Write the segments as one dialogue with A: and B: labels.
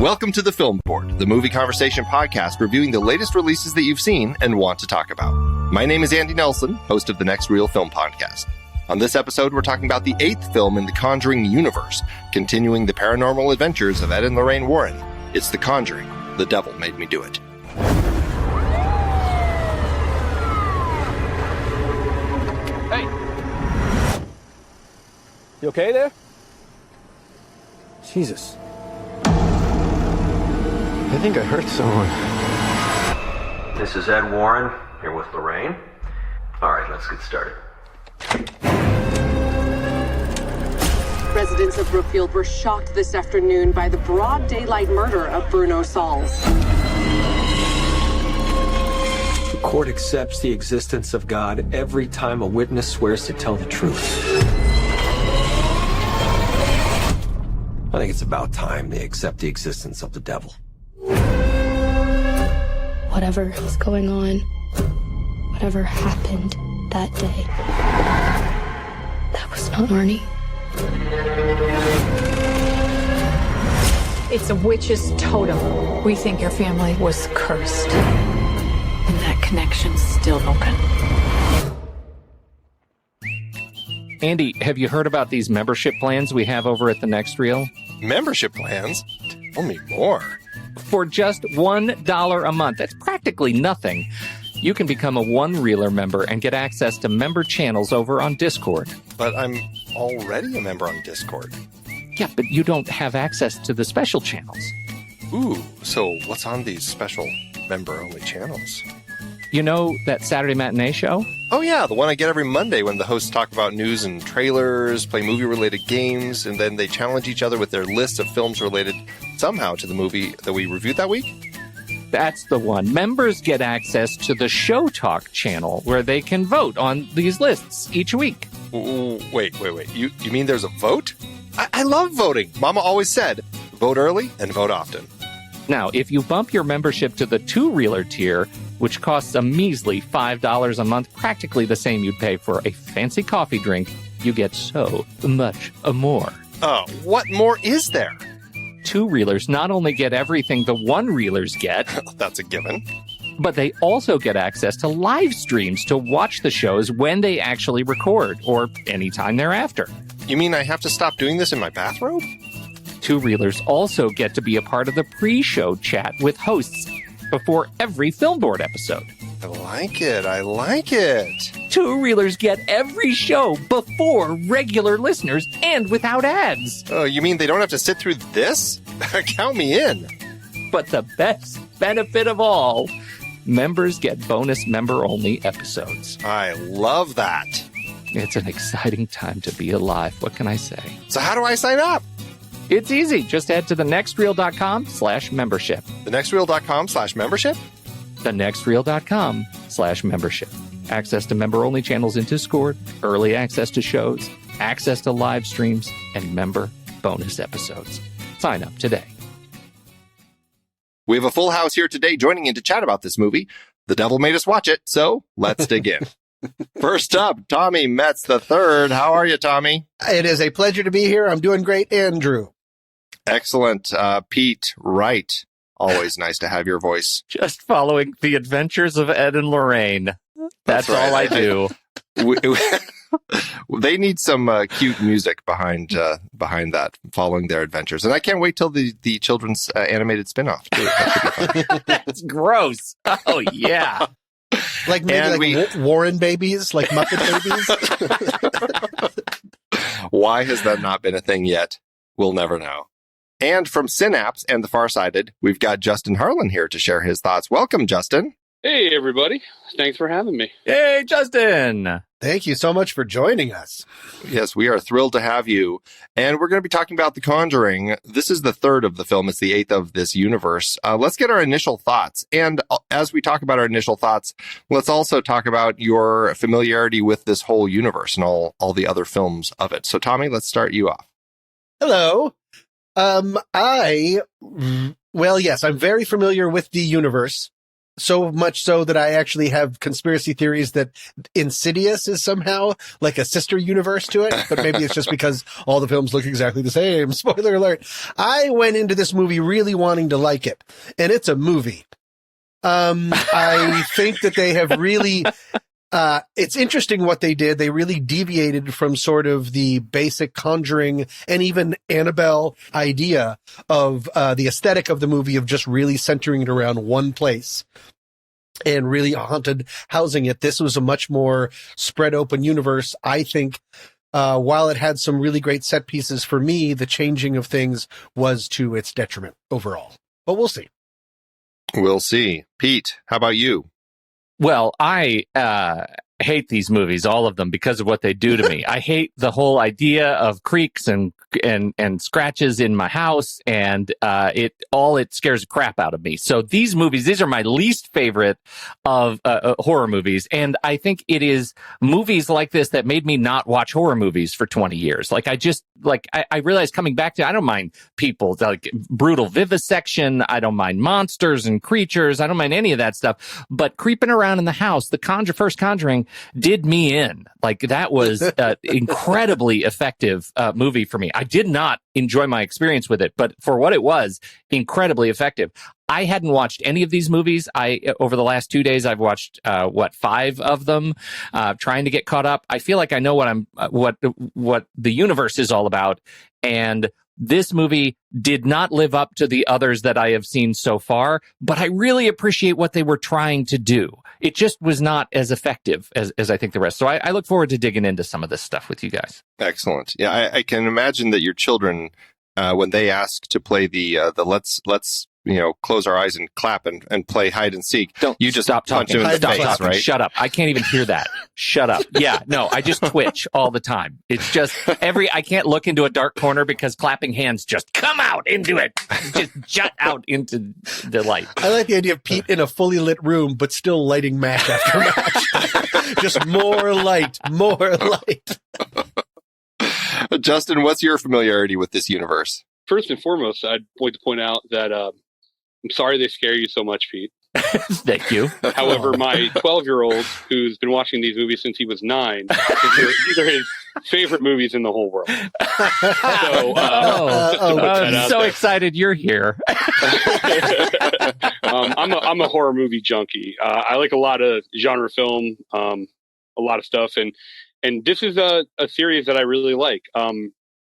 A: Welcome to The Film Board, the movie conversation podcast reviewing the latest releases that you've seen and want to talk about. My name is Andy Nelson, host of the Next Reel Film Podcast. On this episode, we're talking about the 8th film in the Conjuring universe, continuing the paranormal adventures of Ed and Lorraine Warren. It's The Conjuring. The Devil Made Me Do It.
B: Hey! You okay there? Jesus. I think I hurt someone.
C: This is Ed Warren, here with Lorraine. All right, let's get started.
D: Residents of Brookfield were shocked this afternoon by the broad daylight murder of Bruno Sauls.
E: The court accepts the existence of God every time a witness swears to tell the truth. I think it's about time they accept the existence of the devil.
F: Whatever is going on, whatever happened that day, that was not Arnie.
G: It's a witch's totem. We think your family was cursed. And that connection's still open.
H: Andy, have you heard about these membership plans we have over at the Next Reel?
A: Membership plans? Tell me more.
H: For just $1 a month, that's practically nothing. You can become a one-reeler member and get access to member channels over on Discord.
A: But I'm already a member on Discord.
H: Yeah, but you don't have access to the special channels.
A: Ooh, so what's on these special member-only channels?
H: You know that Saturday matinee show?
A: Oh yeah, the one I get every Monday when the hosts talk about news and trailers, play movie-related games, and then they challenge each other with their lists of films related somehow to the movie that we reviewed that week?
H: That's the one. Members get access to the Show Talk channel where they can vote on these lists each week.
A: Wait. You mean there's a vote? I love voting. Mama always said, vote early and vote often.
H: Now, if you bump your membership to the two-reeler tier, which costs a measly $5 a month, practically the same you'd pay for a fancy coffee drink, you get so much more.
A: Oh, what more is there?
H: Two-reelers not only get everything the one-reelers get,
A: that's a given,
H: but they also get access to live streams to watch the shows when they actually record, or anytime thereafter.
A: You mean I have to stop doing this in my bathrobe?
H: Two-reelers also get to be a part of the pre-show chat with hosts before every Film Board episode.
A: I like it.
H: Two-reelers get every show before regular listeners and without ads.
A: Oh, you mean they don't have to sit through this? Count me in.
H: But the best benefit of all, members get bonus member-only episodes.
A: I love that.
H: It's an exciting time to be alive. What can I say?
A: So how do I sign up?
H: It's easy. Just head to thenextreel.com/membership.
A: Thenextreel.com/membership?
H: Thenextreel.com/membership. Access to member-only channels in Discord, early access to shows, access to live streams, and member bonus episodes. Sign up today.
A: We have a full house here today joining in to chat about this movie. The devil made us watch it, so let's dig in. First up, Tommy Metz III. How are you, Tommy?
I: It is a pleasure to be here. I'm doing great, Andrew.
A: Excellent. Pete Wright. Always nice to have your voice.
H: Just following the adventures of Ed and Lorraine. That's right. All I do.
A: They need some cute music behind that, following their adventures. And I can't wait till the children's animated spinoff, too. That should be fun.
H: That's gross. Oh, yeah.
I: Like maybe Warren babies, like Muppet babies.
A: Why has that not been a thing yet? We'll never know. And from Synapse and The Farsighted, we've got Justin Harlan here to share his thoughts. Welcome, Justin.
J: Hey, everybody. Thanks for having me.
H: Hey, Justin.
I: Thank you so much for joining us.
A: Yes, we are thrilled to have you. And we're going to be talking about The Conjuring. This is the third of the film. It's the 8th of this universe. Let's get our initial thoughts. And as we talk about our initial thoughts, let's also talk about your familiarity with this whole universe and all the other films of it. So, Tommy, let's start you off.
I: Hello. Well, yes, I'm very familiar with the universe. So much so that I actually have conspiracy theories that Insidious is somehow like a sister universe to it, but maybe it's just because all the films look exactly the same. Spoiler alert. I went into this movie really wanting to like it, and it's a movie. I think that they have really, it's interesting what they did. They really deviated from sort of the basic Conjuring and even Annabelle idea of the aesthetic of the movie of just really centering it around one place and really haunted housing it. This was a much more spread open universe. I think, while it had some really great set pieces, for me, the changing of things was to its detriment overall. But we'll see.
A: We'll see. Pete, how about you?
H: Well, I hate these movies, all of them, because of what they do to me. I hate the whole idea of creaks and scratches in my house, and it scares the crap out of me. So these movies, these are my least favorite of horror movies, and I think it is movies like this that made me not watch horror movies for 20 years. Like I realized coming back to, I don't mind people, like brutal vivisection, I don't mind monsters and creatures, I don't mind any of that stuff, but creeping around in the house, the first Conjuring did me in. Like, that was an incredibly effective movie for me. I did not enjoy my experience with it, but for what it was, incredibly effective. I hadn't watched any of these movies. Over the last 2 days, I've watched 5 of them, trying to get caught up. I feel like I know what the universe is all about, and this movie did not live up to the others that I have seen so far, but I really appreciate what they were trying to do. It just was not as effective as I think the rest. So I look forward to digging into some of this stuff with you guys.
A: Excellent. Yeah, I can imagine that your children, when they ask to play the let's close our eyes and clap and play hide and seek.
H: You just stop talking. Stop talking. Right? Shut up. I can't even hear that. Shut up. Yeah, no, I just twitch all the time. It's just I can't look into a dark corner because clapping hands just come out into it. Just jut out into the light.
I: I like the idea of Pete in a fully lit room, but still lighting match after match. Just more light.
A: Justin, what's your familiarity with this universe?
J: First and foremost, I'd like to point out that I'm sorry they scare you so much, Pete.
H: Thank you.
J: However, my 12-year-old, who's been watching these movies since he was 9, these are his favorite movies in the whole world. So,
H: I'm so excited you're here.
J: I'm a horror movie junkie. I like a lot of genre film, a lot of stuff, and this is a series that I really like.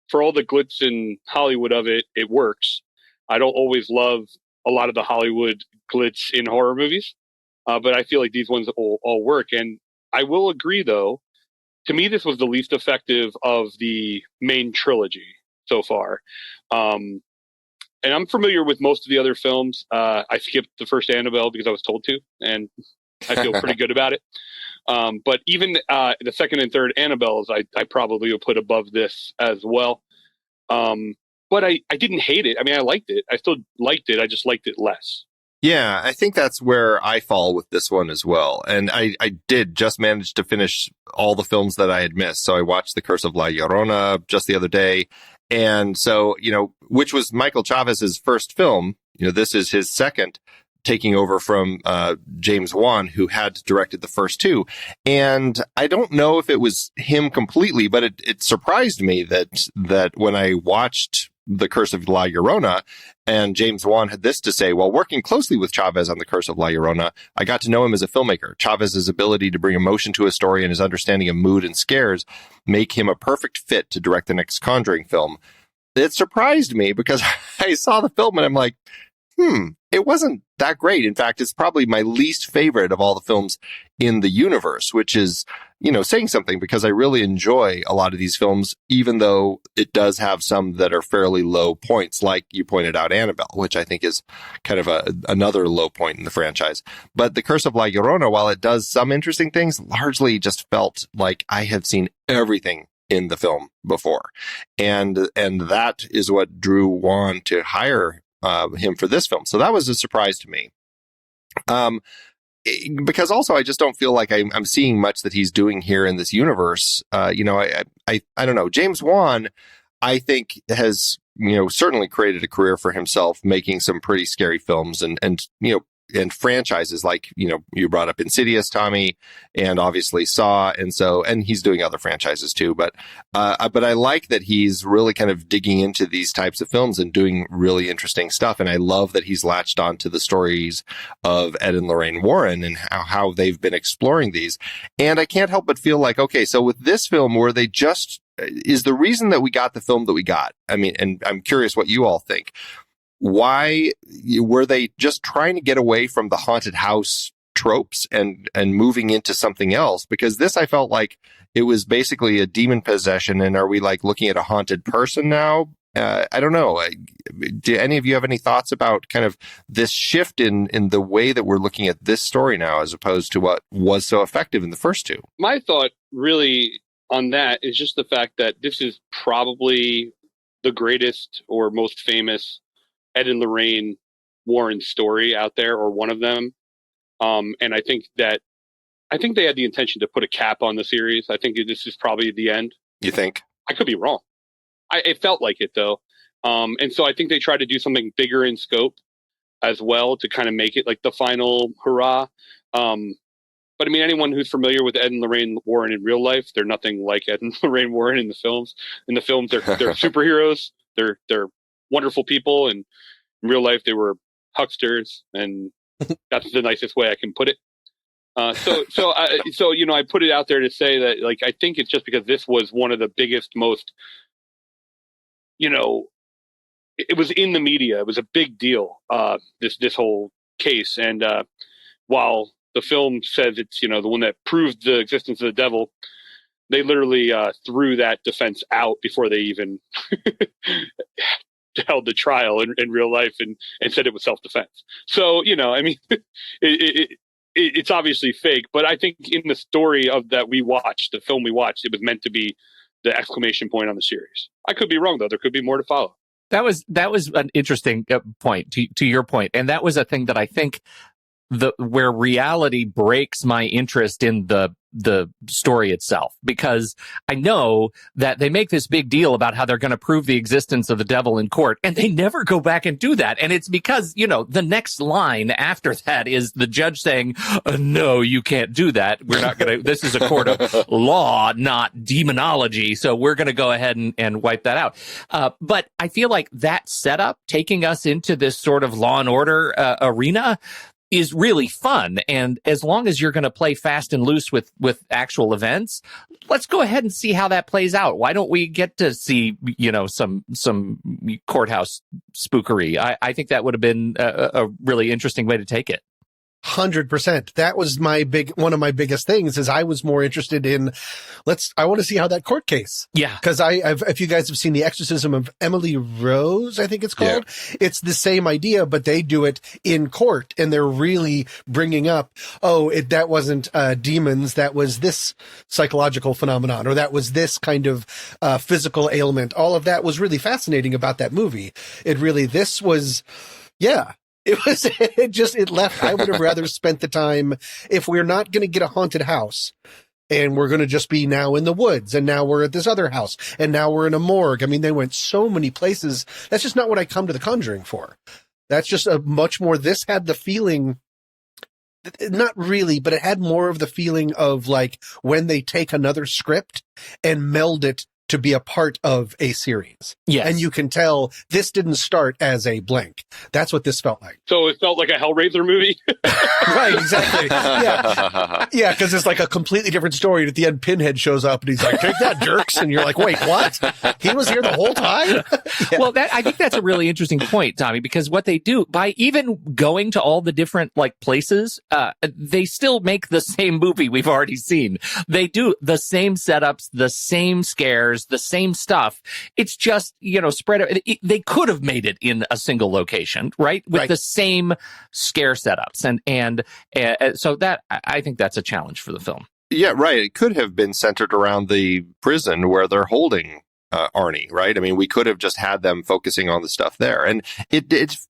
J: For all the glitz and Hollywood of it, it works. I don't always love a lot of the Hollywood glitz in horror movies, but I feel like these ones all work. And I will agree, though, to me, this was the least effective of the main trilogy so far. And I'm familiar with most of the other films. I skipped the first Annabelle because I was told to, and I feel pretty good about it. But even the second and third Annabelles, I probably would put above this as well. But I didn't hate it. I mean, I liked it. I still liked it. I just liked it less.
A: Yeah, I think that's where I fall with this one as well. And I did just manage to finish all the films that I had missed. So I watched The Curse of La Llorona just the other day. And so, which was Michael Chaves' first film. This is his second, taking over from James Wan, who had directed the first 2. And I don't know if it was him completely, but it surprised me that when I watched The Curse of La Llorona, and James Wan had this to say: while working closely with Chaves on The Curse of La Llorona, I got to know him as a filmmaker. Chaves' ability to bring emotion to a story and his understanding of mood and scares make him a perfect fit to direct the next Conjuring film. It surprised me because I saw the film and I'm like, it wasn't that great. In fact, it's probably my least favorite of all the films in the universe, which is, saying something, because I really enjoy a lot of these films, even though it does have some that are fairly low points, like you pointed out, Annabelle, which I think is kind of another low point in the franchise. But The Curse of La Llorona, while it does some interesting things, largely just felt like I had seen everything in the film before. And that is what drew Wan to hire him for this film. So that was a surprise to me. Because also I just don't feel like I'm seeing much that he's doing here in this universe. I don't know. James Wan, I think, has, certainly created a career for himself, making some pretty scary films and and franchises like, you brought up Insidious, Tommy, and obviously Saw. And he's doing other franchises too. But I like that he's really kind of digging into these types of films and doing really interesting stuff. And I love that he's latched on to the stories of Ed and Lorraine Warren and how they've been exploring these. And I can't help but feel like, okay, so with this film, is the reason that we got the film that we got? I mean, and I'm curious what you all think. Why were they just trying to get away from the haunted house tropes and moving into something else? Because this, I felt like it was basically a demon possession. And are we like looking at a haunted person now? I don't know. Do any of you have any thoughts about kind of this shift in the way that we're looking at this story now, as opposed to what was so effective in the first two?
J: My thought really on that is just the fact that this is probably the greatest or most famous Ed and Lorraine Warren story out there, or one of them. And I think they had the intention to put a cap on the series. I think this is probably the end.
A: You think? I
J: could be wrong. It felt like it though. And so I think they tried to do something bigger in scope as well to kind of make it like the final hurrah. But I mean, anyone who's familiar with Ed and Lorraine Warren in real life, they're nothing like Ed and Lorraine Warren in the films. In the films, they're superheroes. They're wonderful people, and in real life, they were hucksters, and that's the nicest way I can put it. So I put it out there to say that, like, I think it's just because this was one of the biggest, most, it was in the media. It was a big deal. This whole case, and while the film says it's the one that proved the existence of the devil, they literally threw that defense out before they even held the trial in real life, and said it was self-defense. So, I mean, it's obviously fake, but I think in the story of that the film we watched, it was meant to be the exclamation point on the series. I could be wrong though. There could be more to follow.
H: That was an interesting point to your point. And that was a thing that I think where reality breaks my interest in the story itself, because I know that they make this big deal about how they're going to prove the existence of the devil in court, and they never go back and do that. And it's because, the next line after that is the judge saying, no, you can't do that. We're not going to, this is a court of law, not demonology. So we're going to go ahead and wipe that out. But I feel like that setup, taking us into this sort of Law and Order arena, is really fun. And as long as you're going to play fast and loose with actual events, let's go ahead and see how that plays out. Why don't we get to see, some courthouse spookery? I think that would have been a really interesting way to take it.
I: 100%. That was one of my biggest things is I was more interested in, I want to see how that court case.
H: Yeah.
I: Cause if you guys have seen The Exorcism of Emily Rose, I think it's called, It's the same idea, but they do it in court, and they're really bringing up, that wasn't demons. That was this psychological phenomenon, or that was this kind of physical ailment. All of that was really fascinating about that movie. It left. I would have rather spent the time, if we're not going to get a haunted house and we're going to just be now in the woods, and now we're at this other house, and now we're in a morgue. I mean, they went so many places. That's just not what I come to The Conjuring for. That's just a much more, this had the feeling, not really, but it had more of the feeling of like when they take another script and meld it to be a part of a series.
H: Yes.
I: And you can tell this didn't start as a blank. That's what this felt like.
J: So it felt like a Hellraiser movie?
I: Right, exactly. Yeah. Yeah, because it's like a completely different story. And at the end, Pinhead shows up and he's like, take that, jerks. And you're like, wait, what? He was here the whole time?
H: Yeah. Well, I think that's a really interesting point, Tommy, because what they do, by even going to all the different places, they still make the same movie we've already seen. They do the same setups, the same scares, the same stuff. It's just, spread out. They could have made it in a single location, right? With the same scare setups. And so that, I think that's a challenge for the film.
A: Yeah, right. It could have been centered around the prison where they're holding Arnie, right? I mean, we could have just had them focusing on the stuff there. And it's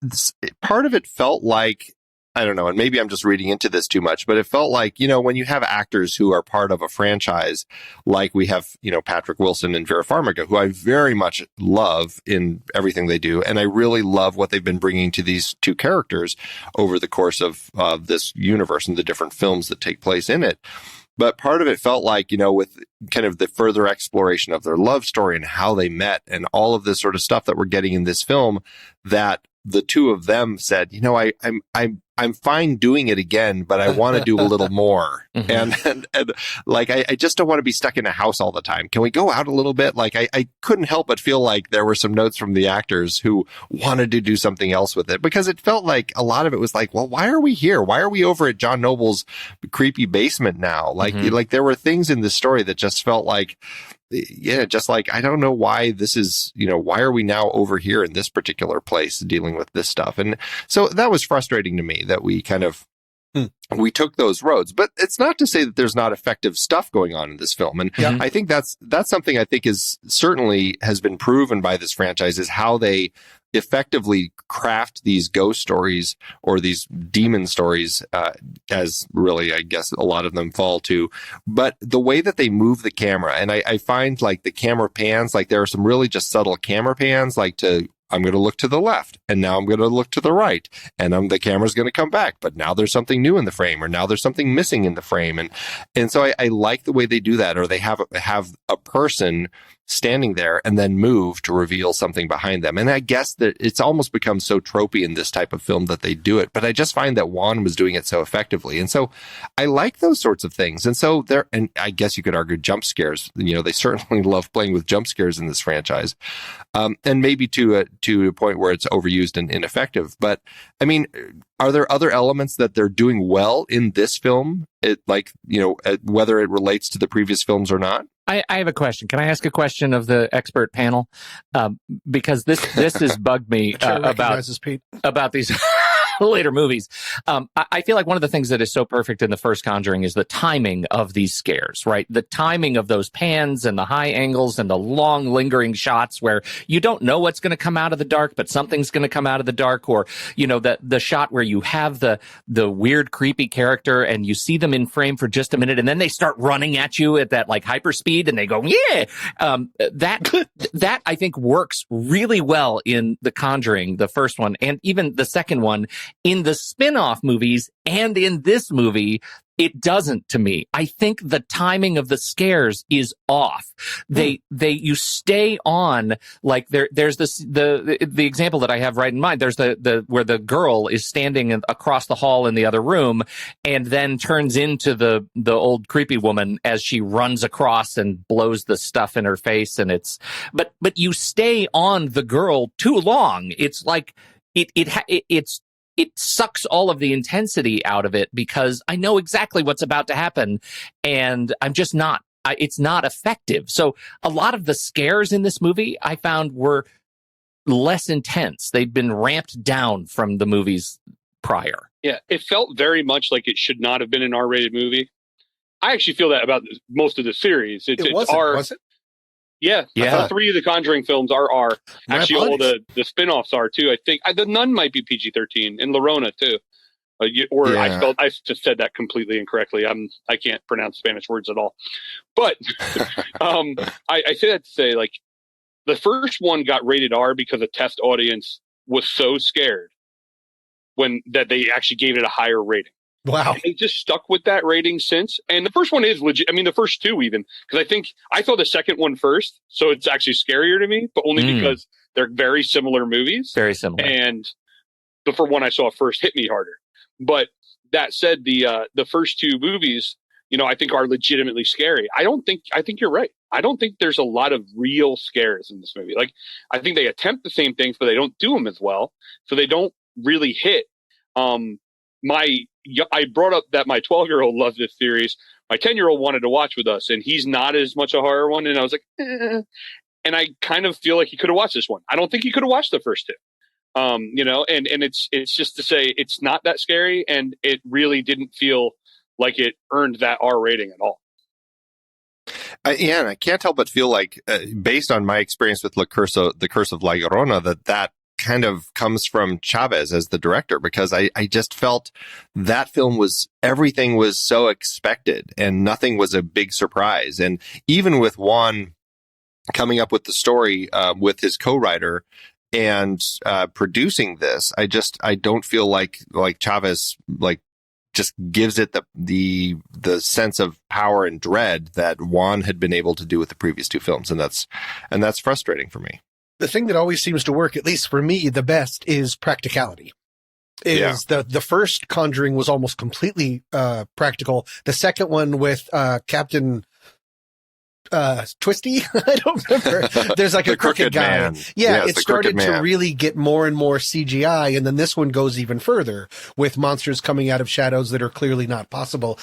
A: part of it felt like I don't know, and maybe I'm just reading into this too much, but it felt like, when you have actors who are part of a franchise, like we have, Patrick Wilson and Vera Farmiga, who I very much love in everything they do. And I really love what they've been bringing to these two characters over the course of this universe and the different films that take place in it. But part of it felt like, with kind of the further exploration of their love story and how they met and all of this sort of stuff that we're getting in this film, that the two of them said, I'm fine doing it again, but I want to do a little more. Mm-hmm. And like, I just don't want to be stuck in a house all the time. Can we go out a little bit? Like, I couldn't help but feel like there were some notes from the actors who wanted to do something else with it, because it felt like a lot of it was like, well, why are we here? Why are we over at John Noble's creepy basement now? Like, like there were things in this story that just felt like, just like, I don't know why this is, why are we now over here in this particular place dealing with this stuff? And so that was frustrating to me that we kind of, we took those roads. But it's not to say that there's not effective stuff going on in this film. And I think that's something I think is certainly has been proven by this franchise, is how they effectively craft these ghost stories or these demon stories, as really, I guess, a lot of them fall to. But the way that they move the camera, and I find like the camera pans, like there are some really just subtle camera pans, like I'm going to look to the left, and now I'm going to look to the right, and the camera's going to come back, but now there's something new in the frame, or now there's something missing in the frame. And so I like the way they do that, or they have a person standing there and then move to reveal something behind them. And I guess that it's almost become so tropey in this type of film that they do it, but I just find that Wan was doing it so effectively. And so I like those sorts of things. And so and I guess you could argue jump scares, they certainly love playing with jump scares in this franchise. And maybe to a point where it's overused and ineffective. But I mean, are there other elements that they're doing well in this film? Whether it relates to the previous films or not?
H: I have a question. Can I ask a question of the expert panel? Because this has bugged me about these later movies. I feel like one of the things that is so perfect in the first Conjuring is the timing of these scares, right? The timing of those pans and the high angles and the long lingering shots where you don't know what's going to come out of the dark, but something's going to come out of the dark, or, the shot where you have the weird, creepy character and you see them in frame for just a minute and then they start running at you at that like hyper speed and they go, yeah. That I think works really well in the Conjuring, the first one, and even the second one. In the spin-off movies and in this movie, it doesn't to me. I think the timing of the scares is off. You stay on, like there's the example that I have right in mind. There's the where the girl is standing across the hall in the other room and then turns into the old creepy woman as she runs across and blows the stuff in her face. And but you stay on the girl too long. It's like, it sucks all of the intensity out of it because I know exactly what's about to happen and I'm just not, it's not effective. So a lot of the scares in this movie I found were less intense. They'd been ramped down from the movies prior.
J: Yeah, it felt very much like it should not have been an R-rated movie. I actually feel that about most of the series. It's
I: was it?
J: Yeah. All three of the Conjuring films are R. Actually, all the spin-offs are too. I think the Nun might be PG-13 and La Llorona too. I just said that completely incorrectly. I can't pronounce Spanish words at all. But I say that to say, like, the first one got rated R because the test audience was so scared that they actually gave it a higher rating.
I: Wow.
J: And they just stuck with that rating since. And the first one is legit. I mean, the first two even, because I saw the second one first, so it's actually scarier to me, but only because they're very similar movies.
H: Very similar.
J: And the first one I saw first hit me harder. But that said, the first two movies, I think are legitimately scary. I think you're right. I don't think there's a lot of real scares in this movie. Like, I think they attempt the same things, but they don't do them as well. So they don't really hit. I brought up that my 12-year-old loves this series. My 10-year-old wanted to watch with us, and he's not as much a horror one. And I was like, eh. And I kind of feel like he could have watched this one. I don't think he could have watched the first two. And it's just to say it's not that scary, and it really didn't feel like it earned that R rating at all.
A: And I can't help but feel like, based on my experience with The Curse of La Llorona, that kind of comes from Chaves as the director, because I just felt that film everything was so expected and nothing was a big surprise. And even with Wan coming up with the story with his co-writer and producing this, I don't feel like Chaves just gives it the sense of power and dread that Wan had been able to do with the previous two films, and that's frustrating for me.
I: The thing that always seems to work, at least for me, the best is practicality. The first Conjuring was almost completely practical. The second one with Captain Twisty, I don't remember. There's like a crooked guy.
A: Man.
I: Yeah,
A: yes,
I: it started to really get more and more CGI, and then this one goes even further with monsters coming out of shadows that are clearly not possible.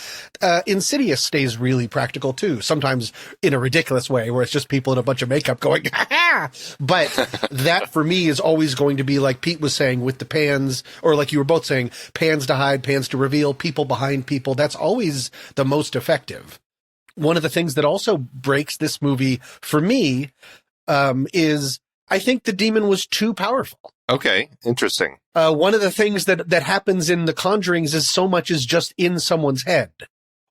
I: Insidious stays really practical too, sometimes in a ridiculous way where it's just people in a bunch of makeup going, ha! But that for me is always going to be, like Pete was saying, with the pans, or like you were both saying, pans to hide, pans to reveal, people behind people. That's always the most effective. One of the things that also breaks this movie for me is I think the demon was too powerful.
A: Okay, interesting.
I: One of the things that happens in the Conjurings is so much is just in someone's head.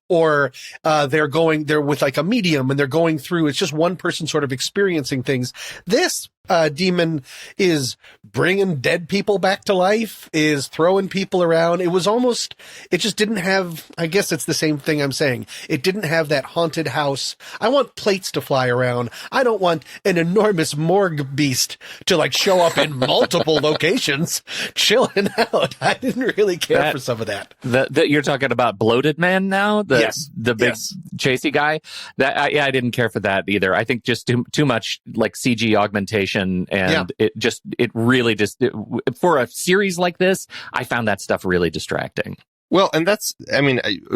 I: Or they're with like a medium and they're going through, it's just one person sort of experiencing things. This demon is bringing dead people back to life, is throwing people around. It just didn't have, I guess it's the same thing I'm saying. It didn't have that haunted house. I want plates to fly around. I don't want an enormous morgue beast to like show up in multiple locations chilling out. I didn't really care for some of that.
H: You're talking about Bloated Man now?
I: Yes.
H: The big chasey guy? I didn't care for that either. I think just too much like CG augmentation. And it really for a series like this, I found that stuff really distracting.
A: Well, and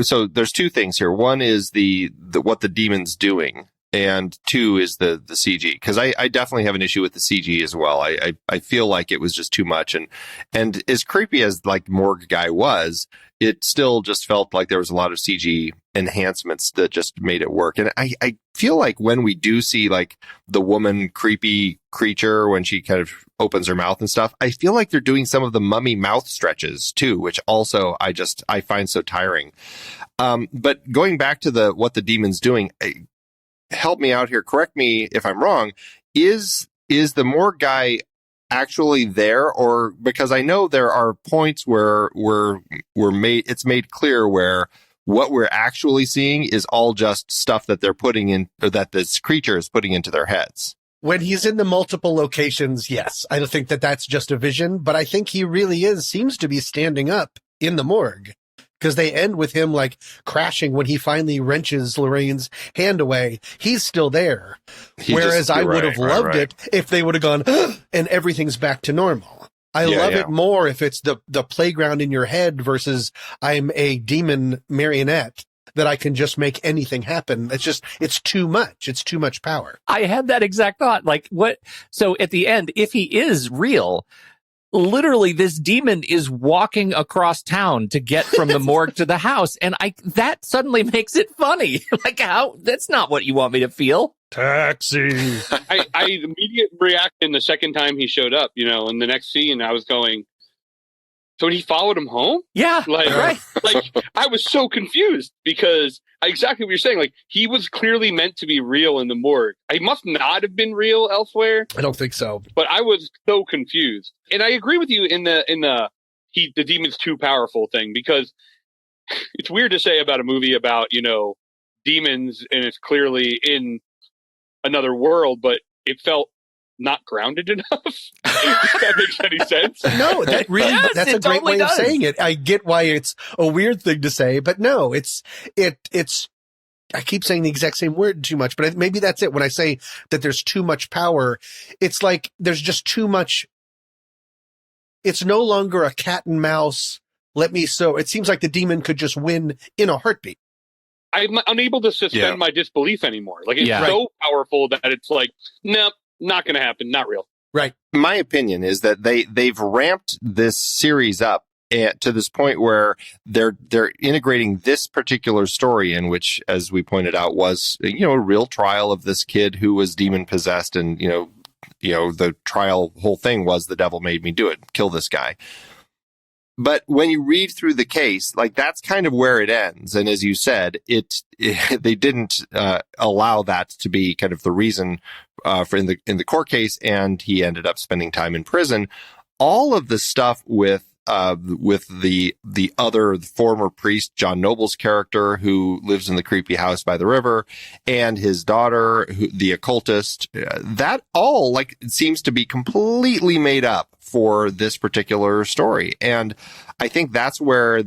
A: so there's two things here. One is the what the demon's doing, and two is the CG. Because I definitely have an issue with the CG as well. I feel like it was just too much, and as creepy as like Morgue Guy was, it still just felt like there was a lot of CG enhancements that just made it work. And I feel like when we do see like the woman creepy creature, when she kind of opens her mouth and stuff, I feel like they're doing some of the mummy mouth stretches too, which also I find so tiring. But going back to what the demon's doing, help me out here. Correct me if I'm wrong. Is the Morgue Guy actually there, or because I know there are points where it's made clear where what we're actually seeing is all just stuff that they're putting in, or that this creature is putting into their heads.
I: When he's in the multiple locations, yes, I don't think that that's just a vision, but I think he really seems to be standing up in the morgue. Because they end with him like crashing when he finally wrenches Lorraine's hand away. He's still there. Whereas I would have loved it if they would have gone and everything's back to normal. I love it more if it's the playground in your head versus I'm a demon marionette that I can just make anything happen. It's too much. It's too much power.
H: I had that exact thought. Like what? So at the end, if he is real, literally this demon is walking across town to get from the morgue to the house. And that suddenly makes it funny. Like that's not what you want me to feel.
I: Taxi.
J: I immediate reaction the second time he showed up, in the next scene, I was going, so he followed him home?
H: Yeah.
J: Right. Like I was so confused because exactly what you're saying. Like he was clearly meant to be real in the morgue. He must not have been real elsewhere.
I: I don't think so.
J: But I was so confused. And I agree with you in the demon's too powerful thing, because it's weird to say about a movie about, demons and it's clearly in another world, but it felt not grounded enough. If that makes any sense.
I: No, that's a great way of saying it. I get why it's a weird thing to say, but no, it's I keep saying the exact same word too much, but maybe that's it. When I say that there's too much power, it's like there's just too much. It's no longer a cat and mouse. It seems like the demon could just win in a heartbeat.
J: I'm unable to suspend my disbelief anymore. Like it's so powerful that it's like, nope, not going to happen. Not real.
I: Right.
A: My opinion is that they've ramped this series up to this point where they're integrating this particular story in, which, as we pointed out, was a real trial of this kid who was demon possessed and the trial whole thing was the devil made me do it, kill this guy. But when you read through the case, like that's kind of where it ends. And as you said, they didn't allow that to be kind of the reason for in the court case, and he ended up spending time in prison. All of the stuff with the other former priest, John Noble's character, who lives in the creepy house by the river, and his daughter, the occultist, that all like seems to be completely made up for this particular story. And I think that's where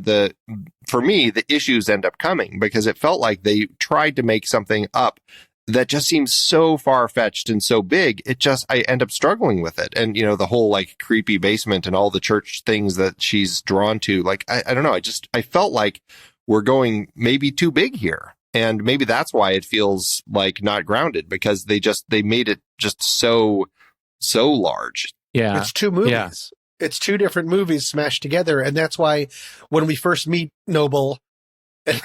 A: for me, the issues end up coming, because it felt like they tried to make something up that just seems so far-fetched and so big. I end up struggling with it. And, the whole like creepy basement and all the church things that she's drawn to, like, I don't know. I felt like we're going maybe too big here. And maybe that's why it feels like not grounded, because they made it just so large.
H: Yeah.
I: It's two movies.
H: Yeah.
I: It's two different movies smashed together. And that's why when we first meet Noble,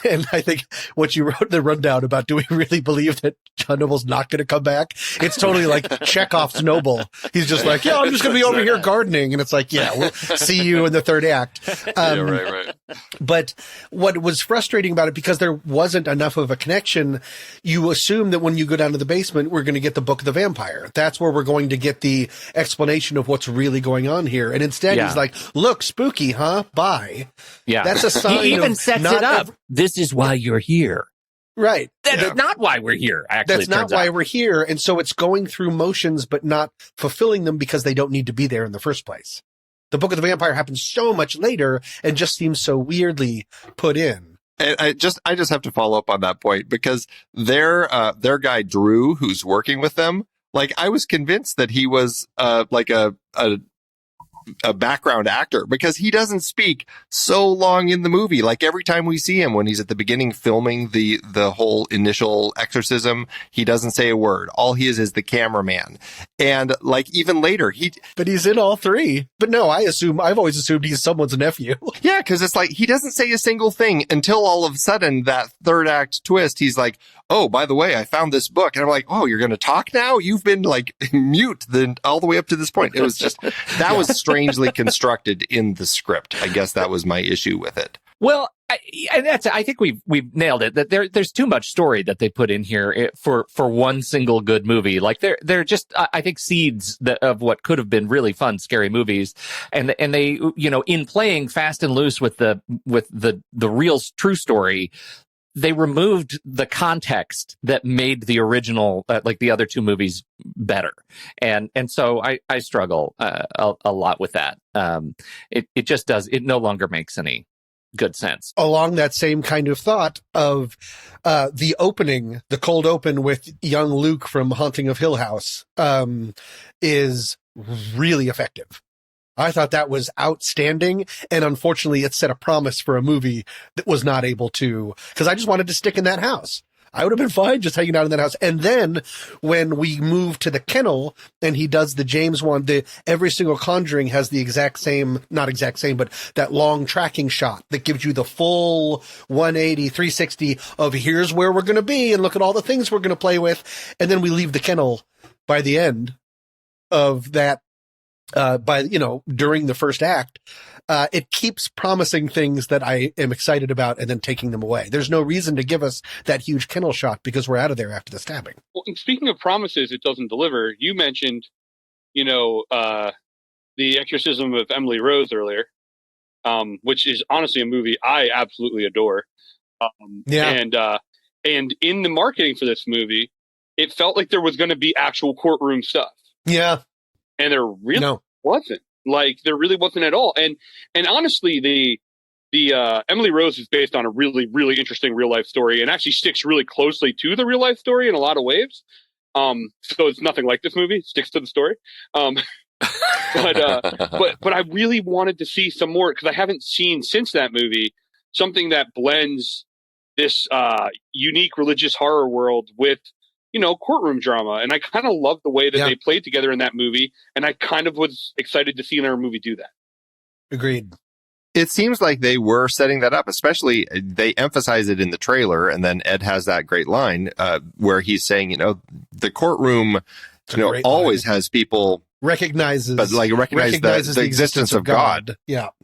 I: and I think what you wrote in the rundown about, do we really believe that John Noble's not going to come back? It's totally like Chekhov's Noble. He's just like, I'm just going to be over here gardening. And it's like, we'll see you in the third act.
A: Right.
I: But what was frustrating about it, because there wasn't enough of a connection, you assume that when you go down to the basement, we're going to get the Book of the Vampire. That's where we're going to get the explanation of what's really going on here. And instead he's like, look, spooky, huh? Bye.
H: Yeah.
I: That's a sign.
H: He even sets it up. This is why you're here.
I: Right.
H: That's not why we're here, actually.
I: That's not why we're here. And so it's going through motions, but not fulfilling them because they don't need to be there in the first place. The Book of the Vampire happens so much later and just seems so weirdly put in.
A: And I just have to follow up on that point, because their guy, Drew, who's working with them, like I was convinced that he was like a background actor, because he doesn't speak so long in the movie. Like every time we see him when he's at the beginning filming the whole initial exorcism, he doesn't say a word. All he is the cameraman. And like even later,
I: but he's in all three. But no, I've always assumed he's someone's nephew.
A: Yeah, because it's like he doesn't say a single thing until all of a sudden that third act twist, he's like, oh, by the way, I found this book. And I'm like, oh, you're going to talk now? You've been like mute all the way up to this point. It was just, that was strangely constructed in the script. I guess that was my issue with it.
H: Well, I think we've nailed it. That there's too much story that they put in here for one single good movie. Like they're just, I think, seeds of what could have been really fun, scary movies. And they, in playing fast and loose with the real true story, they removed the context that made the original, like the other two movies, better. And so I struggle a lot with that. It just does. It no longer makes any good sense.
I: Along that same kind of thought of the opening, the cold open with young Luke from Haunting of Hill House is really effective. I thought that was outstanding, and unfortunately it set a promise for a movie that was not able to, because I just wanted to stick in that house. I would have been fine just hanging out in that house. And then when we move to the kennel and he does the James Wan, every single Conjuring has the exact same, not exact same, but that long tracking shot that gives you the full 180, 360 of here's where we're going to be and look at all the things we're going to play with. And then we leave the kennel by the end of that. During the first act, it keeps promising things that I am excited about and then taking them away. There's no reason to give us that huge kennel shot because we're out of there after the stabbing.
J: Well, and speaking of promises, it doesn't deliver. You mentioned, the Exorcism of Emily Rose earlier, which is honestly a movie I absolutely adore. And in the marketing for this movie, it felt like there was going to be actual courtroom stuff.
I: Yeah.
J: And there really wasn't. Like, there really wasn't at all. And honestly, the Emily Rose is based on a really, really interesting real life story, and actually sticks really closely to the real life story in a lot of ways. So it's nothing like this movie. It sticks to the story. But I really wanted to see some more, because I haven't seen since that movie something that blends this unique religious horror world with courtroom drama. And I kind of love the way that they played together in that movie. And I kind of was excited to see another movie do that.
I: Agreed.
A: It seems like they were setting that up, especially they emphasize it in the trailer. And then Ed has that great line where he's saying, the courtroom always has people
I: recognizes
A: the existence of God.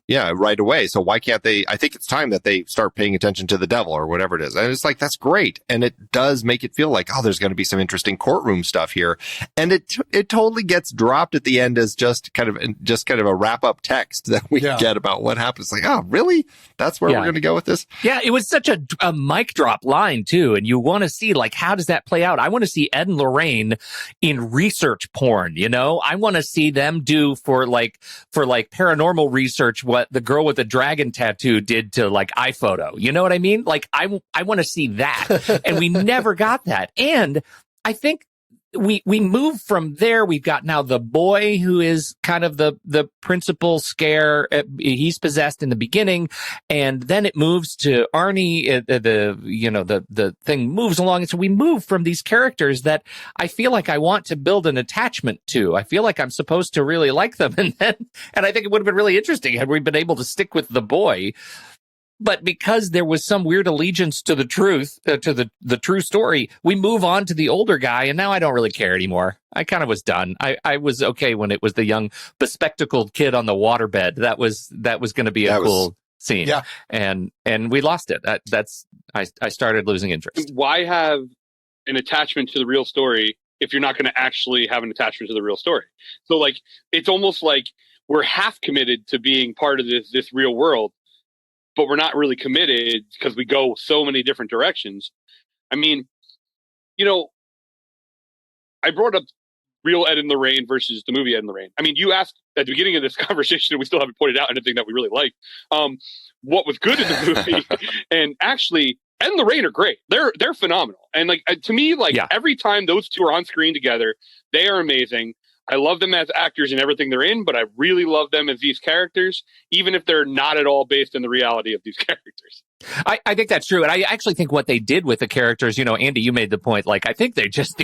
I: Yeah,
A: right away. So why can't they? I think it's time that they start paying attention to the devil or whatever it is. And it's like, that's great. And it does make it feel like, oh, there's going to be some interesting courtroom stuff here. And it totally gets dropped at the end as just kind of a wrap up text that we get about what happens. Like, oh, really? That's where we're going to go with this?
H: Yeah, it was such a mic drop line too. And you want to see, like, how does that play out? I want to see Ed and Lorraine in research porn. I want to see them do for paranormal research what the girl with the dragon tattoo did to like iPhoto. You know what I mean? Like, I want to see that. And we never got that. And I think we move from there. We've got now the boy who is kind of the principal scare. He's possessed in the beginning, and then it moves to Arnie. The thing moves along, and so we move from these characters that I feel like I want to build an attachment to. I feel like I'm supposed to really like them, and I think it would have been really interesting had we been able to stick with the boy. But because there was some weird allegiance to the truth, to the true story, we move on to the older guy, and now I don't really care anymore. I kind of was done. I was okay when it was the young, bespectacled kid on the waterbed. That was going to be a cool scene. Yeah. And we lost it. I started losing interest.
J: Why have an attachment to the real story if you're not going to actually have an attachment to the real story? So, like, it's almost like we're half committed to being part of this real world, but we're not really committed because we go so many different directions. I mean, I brought up real Ed and Lorraine versus the movie Ed and Lorraine. I mean, you asked at the beginning of this conversation, and we still haven't pointed out anything that we really like. What was good in the movie? And actually, Ed and Lorraine are great. They're phenomenal. And like, to me, every time those two are on screen together, they are amazing. I love them as actors and everything they're in, but I really love them as these characters, even if they're not at all based in the reality of these characters.
H: I think that's true. And I actually think what they did with the characters, Andy, you made the point, like, I think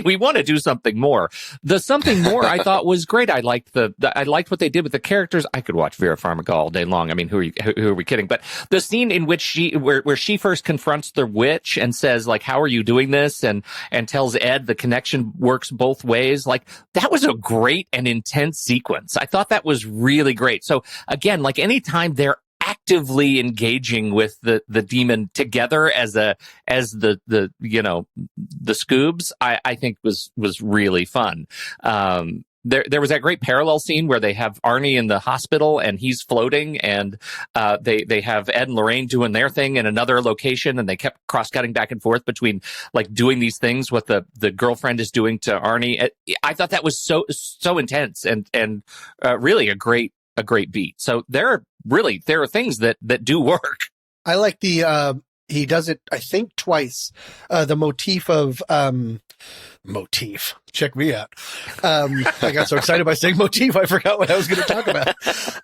H: we want to do something more. The something more I thought was great. I liked what they did with the characters. I could watch Vera Farmiga all day long. I mean, who are we kidding? But the scene in which where she first confronts the witch and says, like, how are you doing this? And tells Ed the connection works both ways. Like, that was a great and intense sequence. I thought that was really great. So again, like, anytime they're actively engaging with the demon together as the Scoobs, I think was really fun. There was that great parallel scene where they have Arnie in the hospital and he's floating, and they have Ed and Lorraine doing their thing in another location, and they kept cross-cutting back and forth between, like, doing these things what the girlfriend is doing to Arnie. I thought that was so intense and really a great beat. So there are things that do work.
I: I like he does it, I think, twice. The motif of, check me out. I got so excited by saying motif, I forgot what I was going to talk about.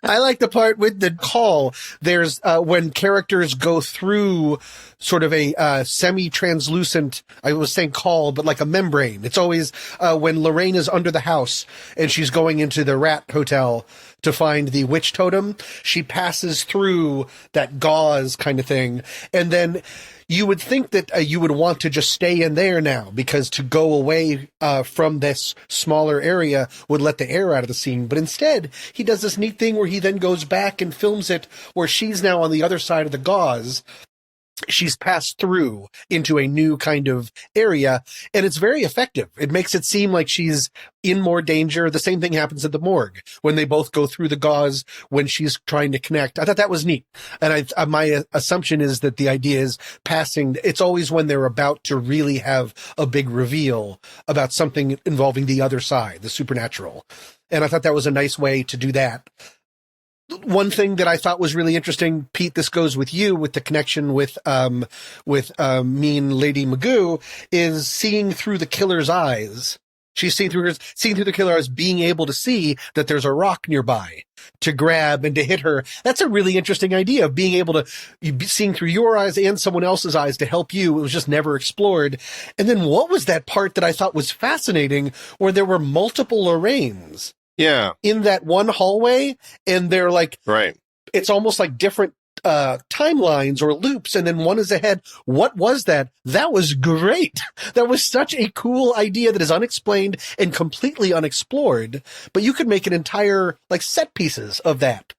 I: I like the part with the call. There's, when characters go through sort of a, semi-translucent, I was saying call, but like a membrane. It's always, when Lorraine is under the house and she's going into the rat hotel to find the witch totem, she passes through that gauze kind of thing. And then you would think that you would want to just stay in there now, because to go away from this smaller area would let the air out of the scene. But instead, he does this neat thing where he then goes back and films it where she's now on the other side of the gauze. She's passed through into a new kind of area, and it's very effective. It makes it seem like she's in more danger. The same thing happens at the morgue when they both go through the gauze when she's trying to connect. I thought that was neat. And my assumption is that the idea is passing. It's always when they're about to really have a big reveal about something involving the other side, the supernatural. And I thought that was a nice way to do that. One thing that I thought was really interesting, Pete, this goes with you, with the connection with mean Lady Magoo, is seeing through the killer's eyes. She's seeing through the killer's eyes, being able to see that there's a rock nearby to grab and to hit her. That's a really interesting idea of being able to seeing through your eyes and someone else's eyes to help you. It was just never explored. And then what was that part that I thought was fascinating, where there were multiple Lorraines?
A: Yeah.
I: In that one hallway, and they're like,
A: right.
I: It's almost like different timelines or loops, and then one is ahead. What was that? That was great. That was such a cool idea that is unexplained and completely unexplored, but you could make an entire, like, set pieces of that.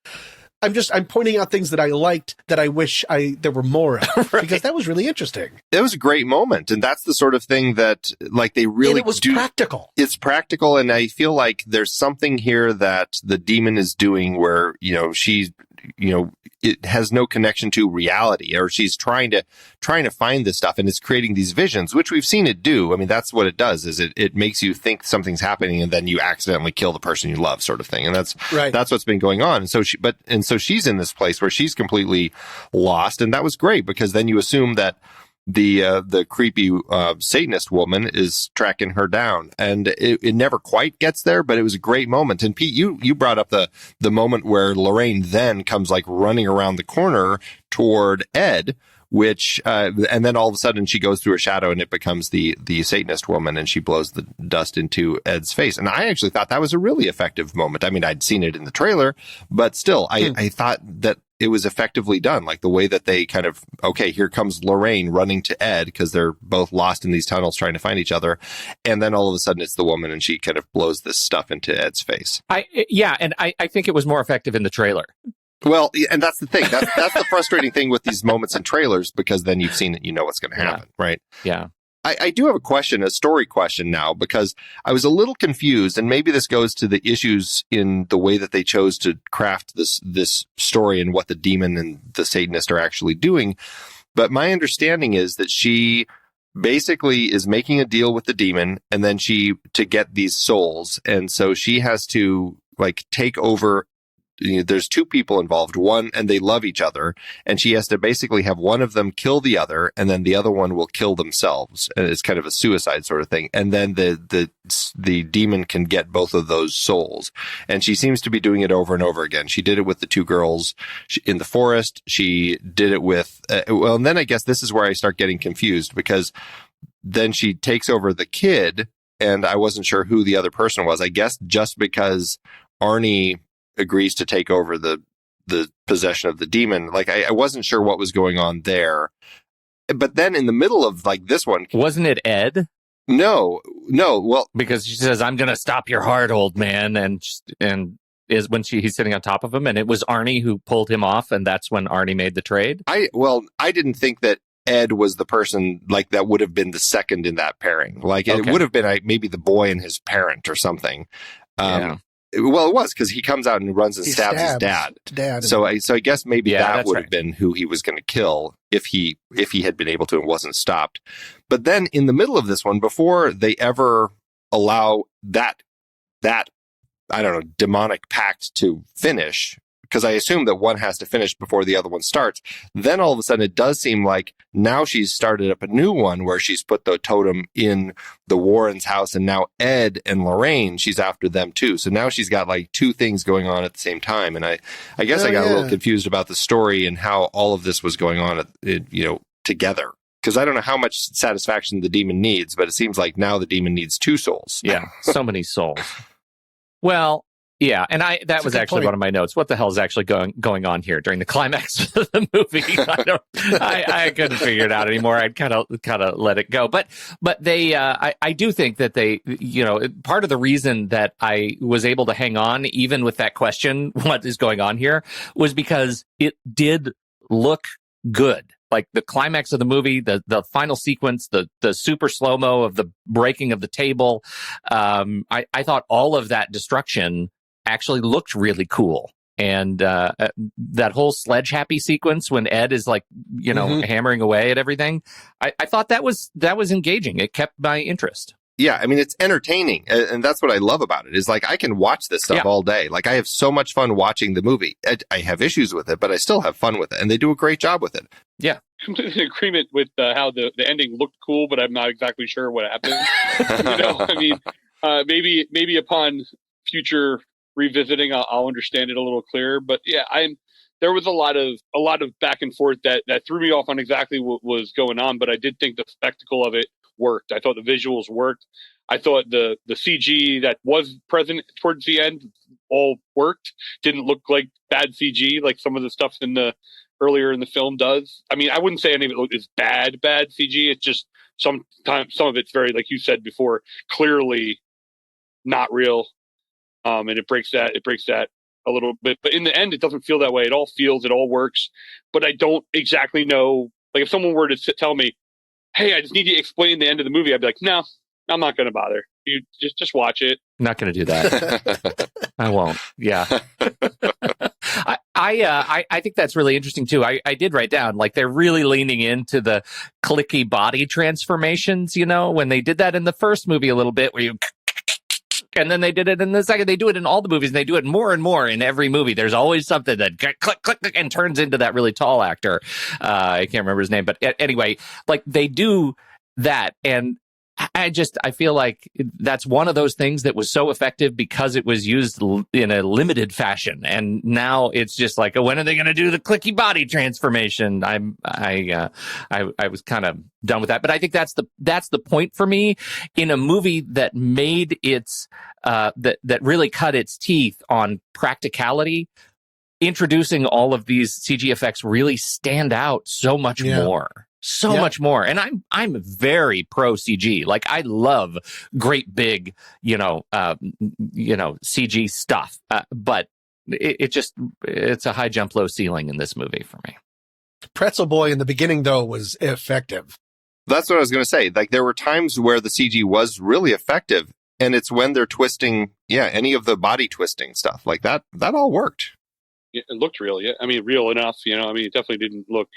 I: I'm pointing out things that I liked that I wish there were more of,
A: Right.
I: because that was really interesting.
A: It was a great moment. And that's the sort of thing that, like, they really
I: And it was practical.
A: It's practical. And I feel like there's something here that the demon is doing where, it has no connection to reality, or she's trying to find this stuff, and it's creating these visions, which we've seen it do. I mean, that's what it does, is it makes you think something's happening, and then you accidentally kill the person you love, sort of thing. And that's what's been going on. And so she's in this place where she's completely lost. And that was great, because then you assume that the creepy Satanist woman is tracking her down, and it never quite gets there, but it was a great moment. And Pete, you brought up the moment where Lorraine then comes, like, running around the corner toward Ed, which and then all of a sudden she goes through a shadow, and it becomes the Satanist woman, and she blows the dust into Ed's face. And I actually thought that was a really effective moment. I mean, I'd seen it in the trailer, but still, I thought that it was effectively done, like the way that they kind of, okay, here comes Lorraine running to Ed because they're both lost in these tunnels trying to find each other. And then all of a sudden it's the woman, and she kind of blows this stuff into Ed's face.
H: I think it was more effective in the trailer.
A: Well, and that's the thing. That's the frustrating thing with these moments in trailers, because then you've seen it, you know what's going to happen, right?
H: Yeah.
A: I do have a story question now, because I was a little confused, and maybe this goes to the issues in the way that they chose to craft this story and what the demon and the Satanist are actually doing. But my understanding is that she basically is making a deal with the demon, and then to get these souls. And so she has to, like, take over. There's two people involved, and they love each other, and she has to basically have one of them kill the other, and then the other one will kill themselves. And it's kind of a suicide sort of thing. And then the demon can get both of those souls. And she seems to be doing it over and over again. She did it with the two girls in the forest. She did it with, and then I guess this is where I start getting confused, because then she takes over the kid, and I wasn't sure who the other person was. I guess just because Arnie agrees to take over the possession of the demon. Like, I wasn't sure what was going on there. But then in the middle of, like, this one...
H: Wasn't it Ed?
A: No. Well...
H: Because she says, "I'm going to stop your heart, old man," and is when he's sitting on top of him, and it was Arnie who pulled him off, and that's when Arnie made the trade?
A: I didn't think that Ed was the person, like, that would have been the second in that pairing. Like, it would have been maybe the boy and his parent or something.
H: Yeah.
A: Well, it was, because he comes out and runs and stabs his dad. So I guess maybe that would have been who he was going to kill if he had been able to and wasn't stopped. But then in the middle of this one, before they ever allow that I don't know, demonic pact to finish, because I assume that one has to finish before the other one starts. Then all of a sudden it does seem like now she's started up a new one where she's put the totem in the Warren's house, and now Ed and Lorraine, she's after them too. So now she's got, like, two things going on at the same time. And I guess I got a little confused about the story and how all of this was going on, together. Because I don't know how much satisfaction the demon needs, but it seems like now the demon needs two souls.
H: Yeah, so many souls. Well, yeah, and that was actually one of my notes. What the hell is actually going on here during the climax of the movie? I couldn't figure it out anymore. I'd kind of let it go. But they, I do think that they, part of the reason that I was able to hang on, even with that question, what is going on here, was because it did look good. Like the climax of the movie, the final sequence, the super slow-mo of the breaking of the table. I thought all of that destruction actually looked really cool. And that whole sledge happy sequence when Ed is, like, hammering away at everything, I thought that was engaging. It kept my interest.
A: Yeah, I mean, it's entertaining, and that's what I love about it, is, like, I can watch this stuff all day. Like, I have so much fun watching the movie. I have issues with it, but I still have fun with it, and they do a great job with it.
H: Yeah.
J: Completely in agreement with how the ending looked cool, but I'm not exactly sure what happened. I mean, maybe upon future revisiting, I'll understand it a little clearer. But yeah, there was a lot of back and forth that threw me off on exactly what was going on. But I did think the spectacle of it worked. I thought the visuals worked. I thought the CG that was present towards the end all worked. Didn't look like bad CG like some of the stuff in the earlier in the film does. I mean, I wouldn't say any of it is bad CG. It's just sometimes some of it's very, like you said before, clearly not real. And it breaks that a little bit. But in the end, it doesn't feel that way. It all works. But I don't exactly know. Like if someone were to tell me, hey, I just need you to explain the end of the movie, I'd be like, no, I'm not going to bother. You just watch it.
H: Not going to do that. I won't. Yeah. I think that's really interesting too. I did write down, like, they're really leaning into the clicky body transformations, you know, when they did that in the first movie a little bit, where you, and then they did it in the second. They do it in all the movies, and they do it more and more in every movie. There's always something that click, click, click, and turns into that really tall actor. I can't remember his name, but anyway, like, they do that. And I feel like that's one of those things that was so effective because it was used in a limited fashion. And now it's just like, oh, when are they going to do the clicky body transformation? I was kind of done with that, but I think that's the point for me in a movie that made its, that really cut its teeth on practicality. Introducing all of these CG effects really stand out so much more. Much more. And I'm very pro CG. Like, I love great big, CG stuff. But it's a high jump, low ceiling in this movie for me.
I: Pretzel Boy in the beginning, though, was effective.
A: That's what I was going to say. Like, there were times where the CG was really effective, and it's when they're twisting, any of the body twisting stuff like that all worked.
J: It looked real. Yeah. I mean, real enough, it definitely didn't look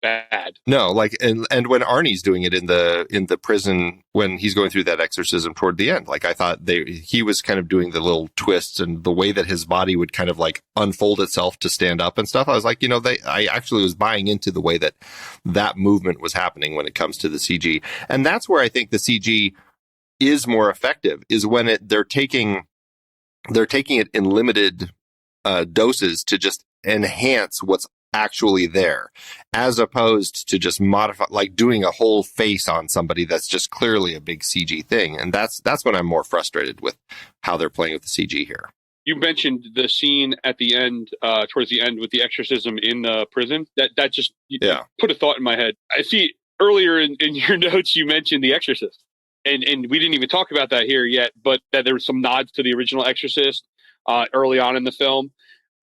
J: bad.
A: No, like, and when Arnie's doing it in the prison, when he's going through that exorcism toward the end, like, I thought he was kind of doing the little twists and the way that his body would kind of like unfold itself to stand up and stuff. I was like, I actually was buying into the way that movement was happening when it comes to the CG. And that's where I think the CG is more effective, is when they're taking it in limited doses to just enhance what's actually there, as opposed to just modify, like doing a whole face on somebody that's just clearly a big CG thing. And that's when I'm more frustrated with how they're playing with the CG here.
J: You mentioned the scene at the end, towards the end with the exorcism in the prison. That just put a thought in my head. I see earlier in your notes you mentioned The Exorcist, and we didn't even talk about that here yet, but that there were some nods to the original Exorcist early on in the film.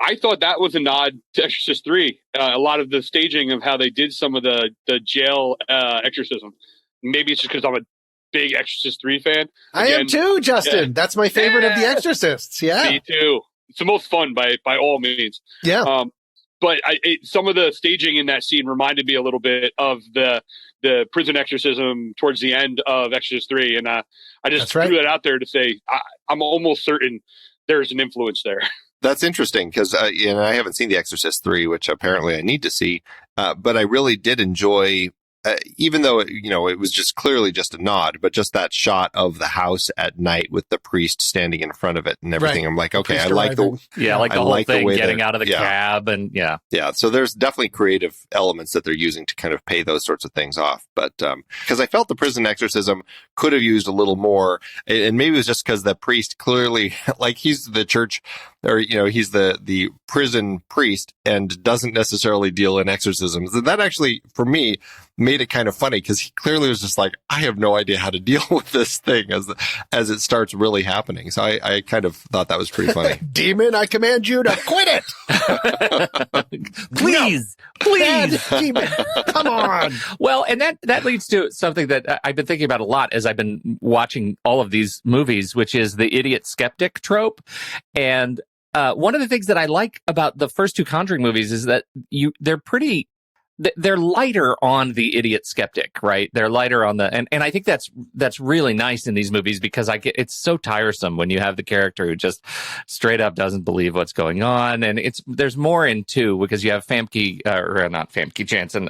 J: I thought that was a nod to Exorcist 3. A lot of the staging of how they did some of the jail exorcism. Maybe it's just because I'm a big Exorcist 3 fan.
I: I am too, Justin. Yeah. That's my favorite of the Exorcists. Yeah.
J: Me too. It's the most fun by all means.
I: Yeah.
J: But some of the staging in that scene reminded me a little bit of the prison exorcism towards the end of Exorcist 3. And I just threw that out there to say I'm almost certain there's an influence there.
A: That's interesting because I haven't seen The Exorcist 3, which apparently I need to see. But I really did enjoy, even though, it was just clearly just a nod, but just that shot of the house at night with the priest standing in front of it and everything. Right. I'm like, okay, I like the
H: whole thing, getting out of the cab and Yeah.
A: So there's definitely creative elements that they're using to kind of pay those sorts of things off. But, because I felt the prison exorcism could have used a little more, and maybe it was just because the priest clearly, like, he's the church, or, he's the prison priest and doesn't necessarily deal in exorcisms. And that actually, for me, made it kind of funny because he clearly was just like, I have no idea how to deal with this thing as it starts really happening. So I kind of thought that was pretty funny.
I: Demon, I command you to quit it.
H: Please.
I: Bad demon, come on.
H: Well, and that leads to something that I've been thinking about a lot as I've been watching all of these movies, which is the idiot skeptic trope. And one of the things that I like about the first two Conjuring movies is that they're lighter on the idiot skeptic, right? They're lighter on and I think that's really nice in these movies because it's so tiresome when you have the character who just straight up doesn't believe what's going on. And there's more in 2 because you have not Famke Janssen,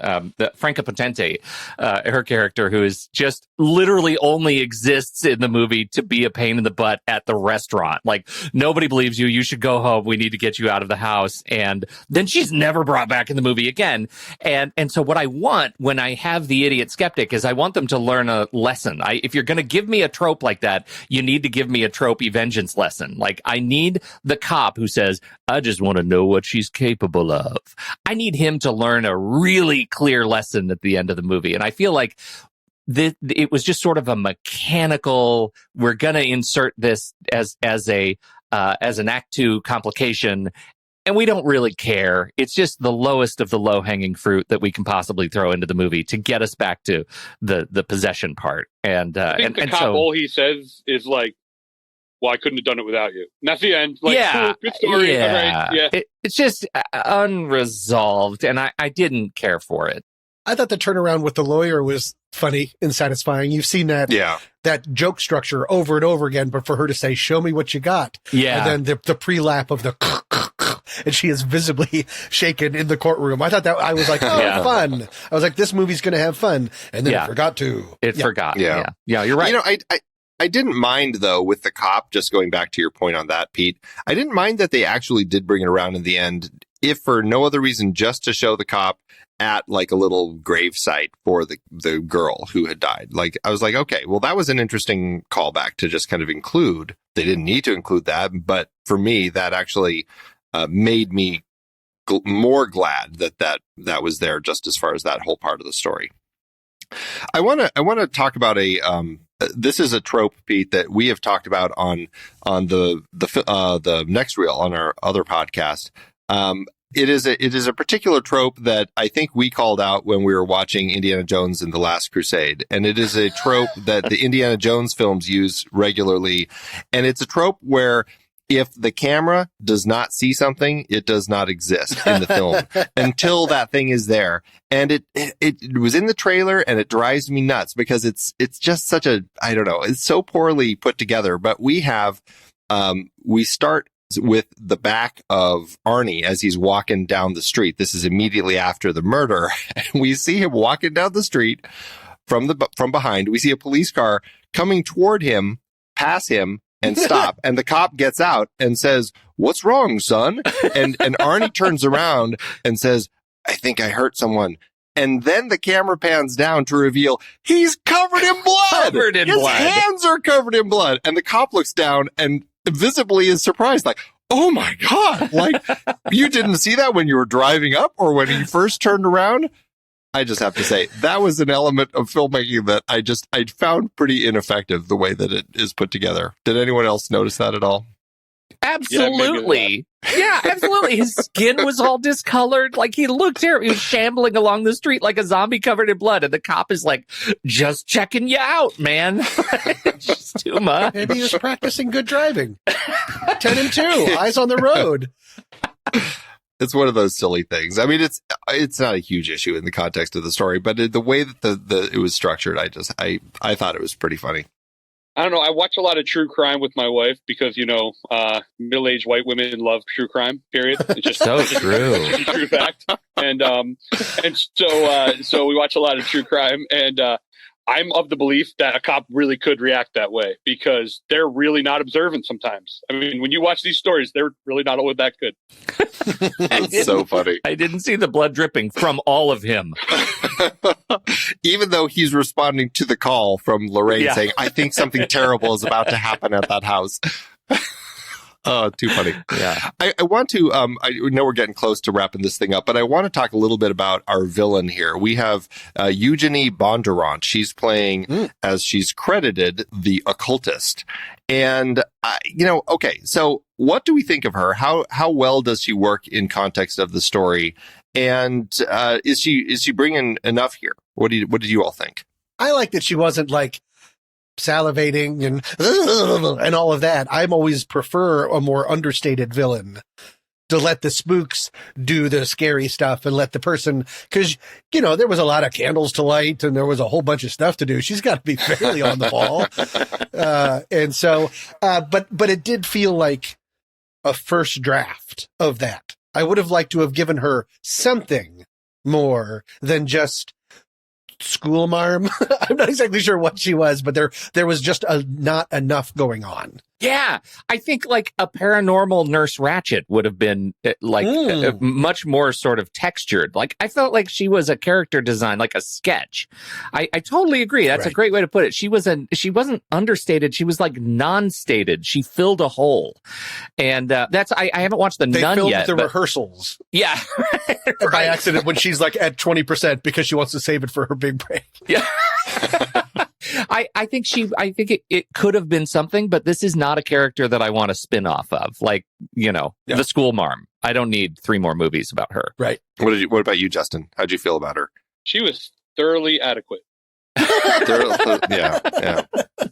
H: Franca Potente, her character who is just literally only exists in the movie to be a pain in the butt at the restaurant. Like, nobody believes you. You should go home. We need to get you out of the house. And then she's never brought back in the movie again. And so what I want when I have the idiot skeptic is I want them to learn a lesson. If you're going to give me a trope like that, you need to give me a tropey vengeance lesson. Like, I need the cop who says, I just want to know what she's capable of. I need him to learn a really clear lesson at the end of the movie. And I feel like it was just sort of a mechanical, we're going to insert this as an act 2 complication, and we don't really care. It's just the lowest of the low-hanging fruit that we can possibly throw into the movie to get us back to the possession part. And
J: I think the cop, all he says is like, well, I couldn't have done it without you. And that's the end. Like, cool, good story.
H: Yeah.
J: All right. Yeah.
H: It's just unresolved, and I didn't care for it.
I: I thought the turnaround with the lawyer was funny and satisfying. You've seen that that joke structure over and over again, but for her to say, show me what you got.
H: Yeah.
I: And then the pre-lap of the and she is visibly shaken in the courtroom. I thought that, I was like, oh, fun. I was like, this movie's going to have fun. And then it forgot to.
H: It forgot. Yeah, you're right.
A: You know, I didn't mind, though, with the cop, just going back to your point on that, Pete, I didn't mind that they actually did bring it around in the end, if for no other reason, just to show the cop at like a little grave site for the girl who had died. Like, I was like, okay, well, that was an interesting callback to just kind of include. They didn't need to include that, but for me, that actually made me more glad that was there, just as far as that whole part of the story. I want to talk about this is a trope, Pete, that we have talked about on the next reel on our other podcast. It is a particular trope that I think we called out when we were watching Indiana Jones and the Last Crusade. And it is a trope that the Indiana Jones films use regularly. And it's a trope where if the camera does not see something, it does not exist in the film until that thing is there. And it was in the trailer, and it drives me nuts because it's just such a, I don't know, it's so poorly put together. But we start with the back of Arnie as he's walking down the street. This is immediately after the murder. And we see him walking down the street from behind. We see a police car coming toward him, pass him, and stop. And the cop gets out and says, "What's wrong, son?" And Arnie turns around and says, "I think I hurt someone." And then the camera pans down to reveal he's covered in blood. His hands are covered in blood. And the cop looks down and visibly is surprised, like, "Oh my God, like, you didn't see that when you were driving up or when you first turned around?" I just have to say, that was an element of filmmaking that I found pretty ineffective, the way that it is put together. Did anyone else notice that at all?
H: Absolutely. Yeah, absolutely. His skin was all discolored. Like, he looked terrible. He was shambling along the street like a zombie covered in blood. And the cop is like, "Just checking you out, man." It's just too much.
I: Maybe he was practicing good driving. 10 and 2, eyes on the road.
A: It's one of those silly things. I mean, it's not a huge issue in the context of the story, but the way that it was structured, I thought it was pretty funny.
J: I don't know. I watch a lot of true crime with my wife because, middle-aged white women love true crime, period. It's just
H: so true.
J: It's a true fact. And so we watch a lot of true crime, and I'm of the belief that a cop really could react that way because they're really not observant sometimes. I mean, when you watch these stories, they're really not always that good.
A: That's so funny.
H: I didn't see the blood dripping from all of him.
A: Even though he's responding to the call from Lorraine saying, "I think something terrible is about to happen at that house." Oh, too funny.
H: Yeah.
A: I want to, I know we're getting close to wrapping this thing up, but I want to talk a little bit about our villain here. We have Eugenie Bondurant. She's playing, as she's credited, the occultist. And, okay, so what do we think of her? How well does she work in context of the story? And is she bringing enough here? What did you all think?
I: I like that she wasn't like salivating and all of that. I always prefer a more understated villain to let the spooks do the scary stuff and let the person, because, there was a lot of candles to light and there was a whole bunch of stuff to do. She's got to be fairly on the ball. And so, but it did feel like a first draft of that. I would have liked to have given her something more than just school marm. I'm not exactly sure what she was, but there was just not enough going on.
H: Yeah, I think like a paranormal Nurse Ratched would have been much more sort of textured. Like I felt like she was a character design, like a sketch. I totally agree. That's a great way to put it. She wasn't understated. She was like non-stated. She filled a hole, and that's I haven't watched The Nun yet.
I: They filmed the rehearsals.
H: Yeah,
I: by accident when she's like at 20% because she wants to save it for her big break.
H: Yeah. I think it could have been something, but this is not a character that I want to spin off of. Like, the school marm. I don't need 3 more movies about her.
I: Right.
A: What about you, Justin? How'd you feel about her?
J: She was thoroughly adequate.
A: Yeah.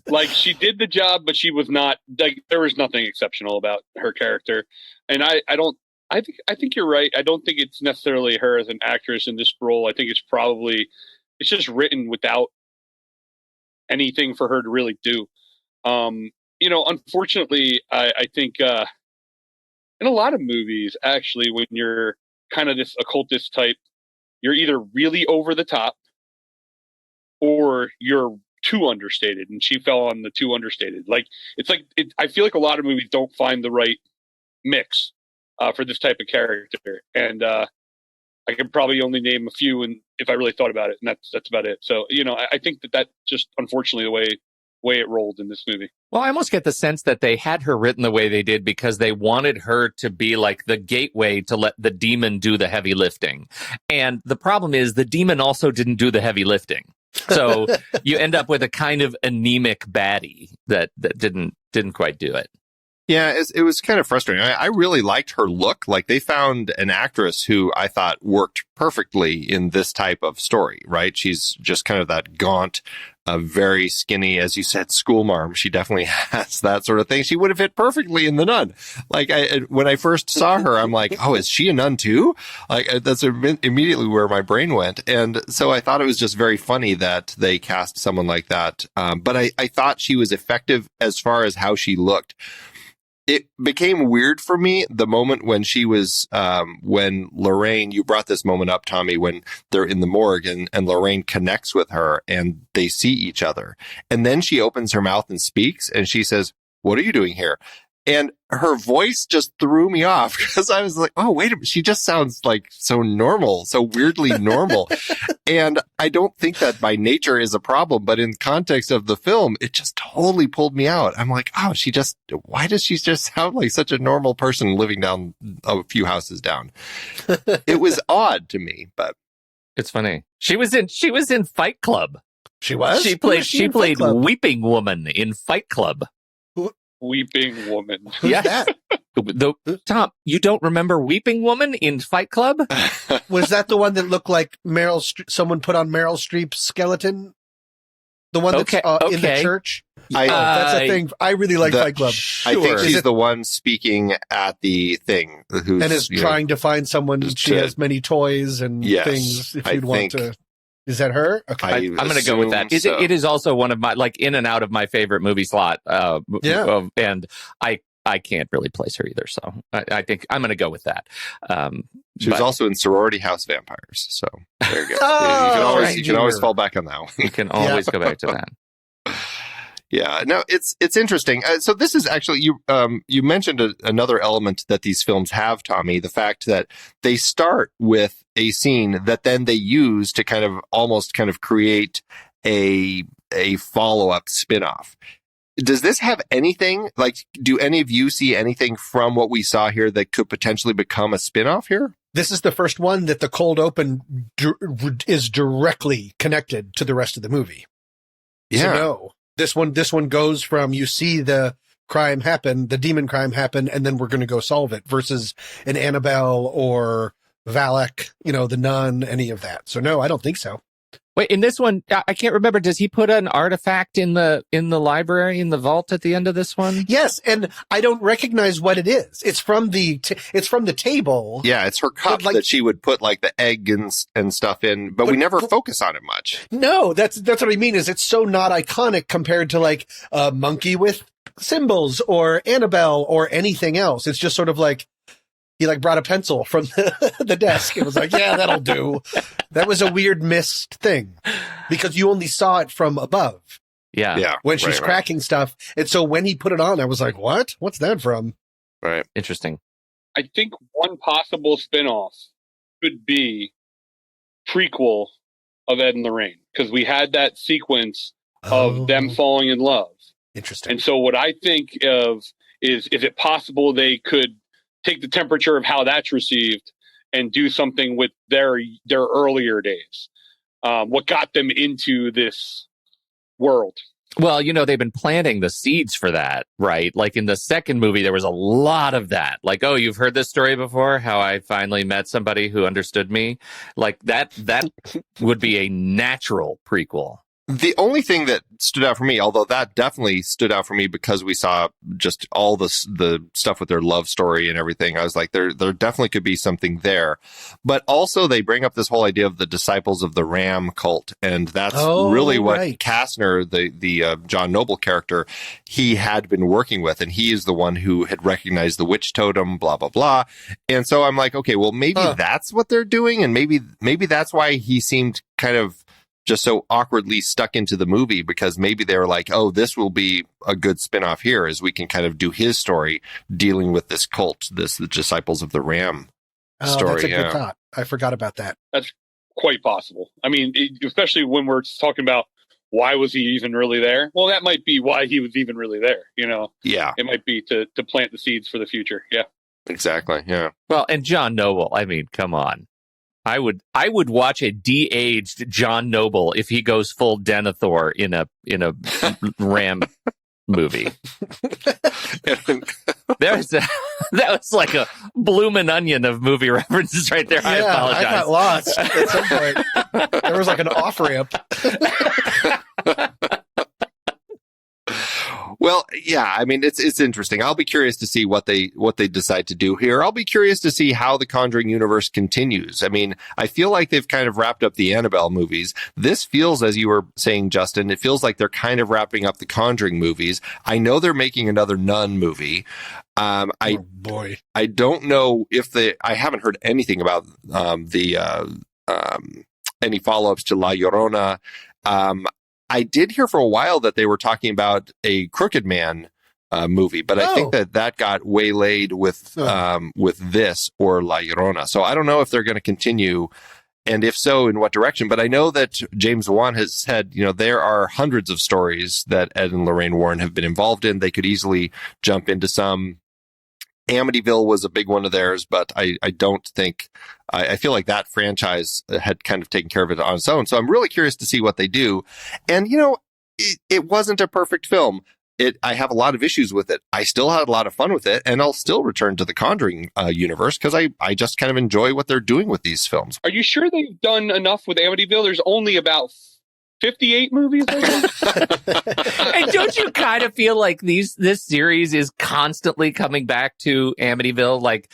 J: Like she did the job, but she was not like there was nothing exceptional about her character. And I think you're right. I don't think it's necessarily her as an actress in this role. I think it's just written without anything for her to really do. Unfortunately, I think in a lot of movies, actually, when you're kind of this occultist type, you're either really over the top or you're too understated. And she fell on the too understated. I feel like a lot of movies don't find the right mix for this type of character. And I could probably only name a few, and if I really thought about it, and that's about it. So, I think that just unfortunately the way it rolled in this movie.
H: Well, I almost get the sense that they had her written the way they did because they wanted her to be like the gateway to let the demon do the heavy lifting. And the problem is the demon also didn't do the heavy lifting. So you end up with a kind of anemic baddie that didn't quite do it.
A: Yeah, it was kind of frustrating. I really liked her look. Like they found an actress who I thought worked perfectly in this type of story, right? She's just kind of that gaunt, very skinny, as you said, school marm. She definitely has that sort of thing. She would have fit perfectly in The Nun. Like when I first saw her, I'm like, oh, is she a nun too? Like that's immediately where my brain went. And so I thought it was just very funny that they cast someone like that. But I thought she was effective as far as how she looked. It became weird for me the moment when she was, when Lorraine, you brought this moment up, Tommy, when they're in the morgue and Lorraine connects with her and they see each other. And then she opens her mouth and speaks and she says, "What are you doing here?" And her voice just threw me off because I was like, oh, wait a minute. She just sounds like so normal, so weirdly normal. And I don't think that by nature is a problem, but in context of the film, it just totally pulled me out. I'm like, oh, why does she just sound like such a normal person living down a few houses down? It was odd to me, but
H: it's funny. She was in Fight Club.
I: She was?
H: She played Weeping Woman in Fight Club.
J: Weeping Woman.
H: Yeah. Tom, you don't remember Weeping Woman in Fight Club?
I: Was that the one that looked like someone put on Meryl Streep's skeleton? The one that's in the church? That's a thing. I really like Fight Club.
A: I think she's the one speaking at the thing.
I: And is trying to find someone. She has many toys and things if you'd want to. Is that her? Okay.
H: I'm going to go with that. It is also one of my, like, in and out of my favorite movie slot. And I can't really place her either. So I think I'm going to go with that.
A: She was also in Sorority House Vampires. So there you go. You can always fall back on that one.
H: You can always go back to that.
A: Yeah, no, it's interesting. So this is actually, you mentioned another element that these films have, Tommy, the fact that they start with a scene that then they use to kind of create a follow-up spin-off. Does this have anything, like, do any of you see anything from what we saw here that could potentially become a spin-off here?
I: This is the first one that the cold open is directly connected to the rest of the movie.
A: Yeah.
I: So no. This one goes from you see the crime happen, the demon crime happen, and then we're going to go solve it versus an Annabelle or Valak, the nun, any of that. So no, I don't think so.
H: Wait, in this one, I can't remember. Does he put an artifact in the library, in the vault at the end of this one?
I: Yes, and I don't recognize what it is. It's from the table.
A: Yeah, it's her cup that she would put like the egg and stuff in, but we never focus on it much.
I: No, that's what I mean. Is it's so not iconic compared to like a monkey with symbols or Annabelle or anything else. It's just sort of like he like brought a pencil from the desk. It was like, yeah, that'll do. That was a weird missed thing because you only saw it from above.
H: Yeah.
I: When she's cracking stuff. And so when he put it on, I was like, what? What's that from?
A: Right.
H: Interesting.
J: I think one possible spinoff could be prequel of Ed and Lorraine, because we had that sequence of them falling in love.
I: Interesting.
J: And so what I think of is it possible they could take the temperature of how that's received and do something with their earlier days? What got them into this world?
H: Well, they've been planting the seeds for that, right? Like in the second movie, there was a lot of that. Like, oh, you've heard this story before? How I finally met somebody who understood me? Like that would be a natural prequel.
A: The only thing that stood out for me, although that definitely stood out for me because we saw just all the stuff with their love story and everything, I was like, there definitely could be something there. But also they bring up this whole idea of the disciples of the Ram cult. And that's really what Kastner, the John Noble character, he had been working with. And he is the one who had recognized the witch totem, blah, blah, blah. And so I'm like, okay, well, maybe that's what they're doing. And maybe that's why he seemed kind of just so awkwardly stuck into the movie, because maybe they were like, oh, this will be a good spin-off here as we can kind of do his story dealing with this cult, the Disciples of the Ram story.
I: That's a good thought. I forgot about that.
J: That's quite possible. I mean, especially when we're talking about why was he even really there? Well, that might be why he was even really there, Yeah. It might be to plant the seeds for the future. Yeah.
A: Exactly. Yeah.
H: Well, and John Noble, I mean, come on. I would watch a de-aged John Noble if he goes full Denethor in a Ram movie. That was like a bloomin' onion of movie references right there.
I: Yeah,
H: I apologize.
I: I got lost at some point. There was like an off-ramp.
A: Well, yeah, I mean, it's interesting. I'll be curious to see what they decide to do here. I'll be curious to see how the Conjuring universe continues. I mean, I feel like they've kind of wrapped up the Annabelle movies. This feels, as you were saying, Justin, it feels like they're kind of wrapping up the Conjuring movies. I know they're making another Nun movie.
I: Oh boy.
A: I don't know if I haven't heard anything about any follow-ups to La Llorona. I did hear for a while that they were talking about a Crooked Man movie, but I think that got waylaid with this or La Llorona. So I don't know if they're going to continue, and if so, in what direction. But I know that James Wan has said, there are hundreds of stories that Ed and Lorraine Warren have been involved in. They could easily jump into some. Amityville was a big one of theirs, but I don't think, I feel like that franchise had kind of taken care of it on its own. So I'm really curious to see what they do. And, it wasn't a perfect film. I have a lot of issues with it. I still had a lot of fun with it, and I'll still return to the Conjuring universe because I just kind of enjoy what they're doing with these films.
J: Are you sure they've done enough with Amityville? There's only about 58 movies.
H: And don't you kind of feel like this series is constantly coming back to Amityville? Like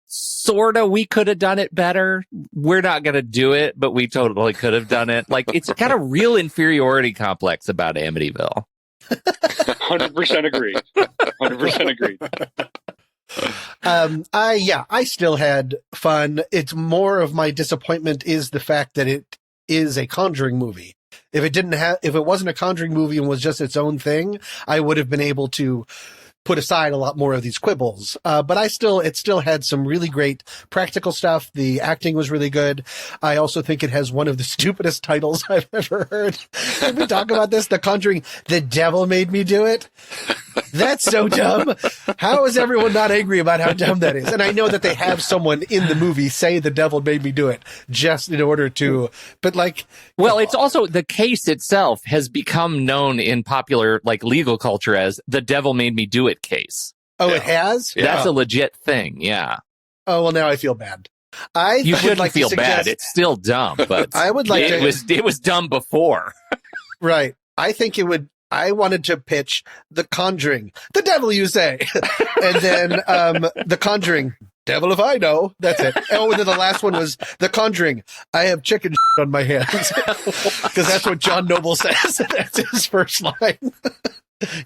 H: sorta we could have done it better. We're not going to do it, but we totally could have done it. Like it's got a real inferiority complex about Amityville.
J: 100% agreed. 100% agreed.
I: I still had fun. It's more of my disappointment is the fact that it is a Conjuring movie. If it wasn't a Conjuring movie and was just its own thing, I would have been able to put aside a lot more of these quibbles. But it still had some really great practical stuff. The acting was really good. I also think it has one of the stupidest titles I've ever heard. Did we talk about this? The Conjuring, The Devil Made Me Do It. That's so dumb. How is everyone not angry about how dumb that is? And I know that they have someone in the movie say the devil made me do it just in order to, but like.
H: Well, it's also the case itself has become known in popular legal culture as the devil made me do it case.
I: Oh, it has?
H: That's a legit thing. Yeah.
I: Oh, well, now I feel bad.
H: You shouldn't feel bad. It's still dumb, but
I: I would like
H: it was dumb before.
I: Right. I wanted to pitch The Conjuring, The Devil You Say, and then The Conjuring, Devil If I Know. That's it. Oh, and then the last one was The Conjuring, I have chicken on my hands, because that's what John Noble says. That's his first line.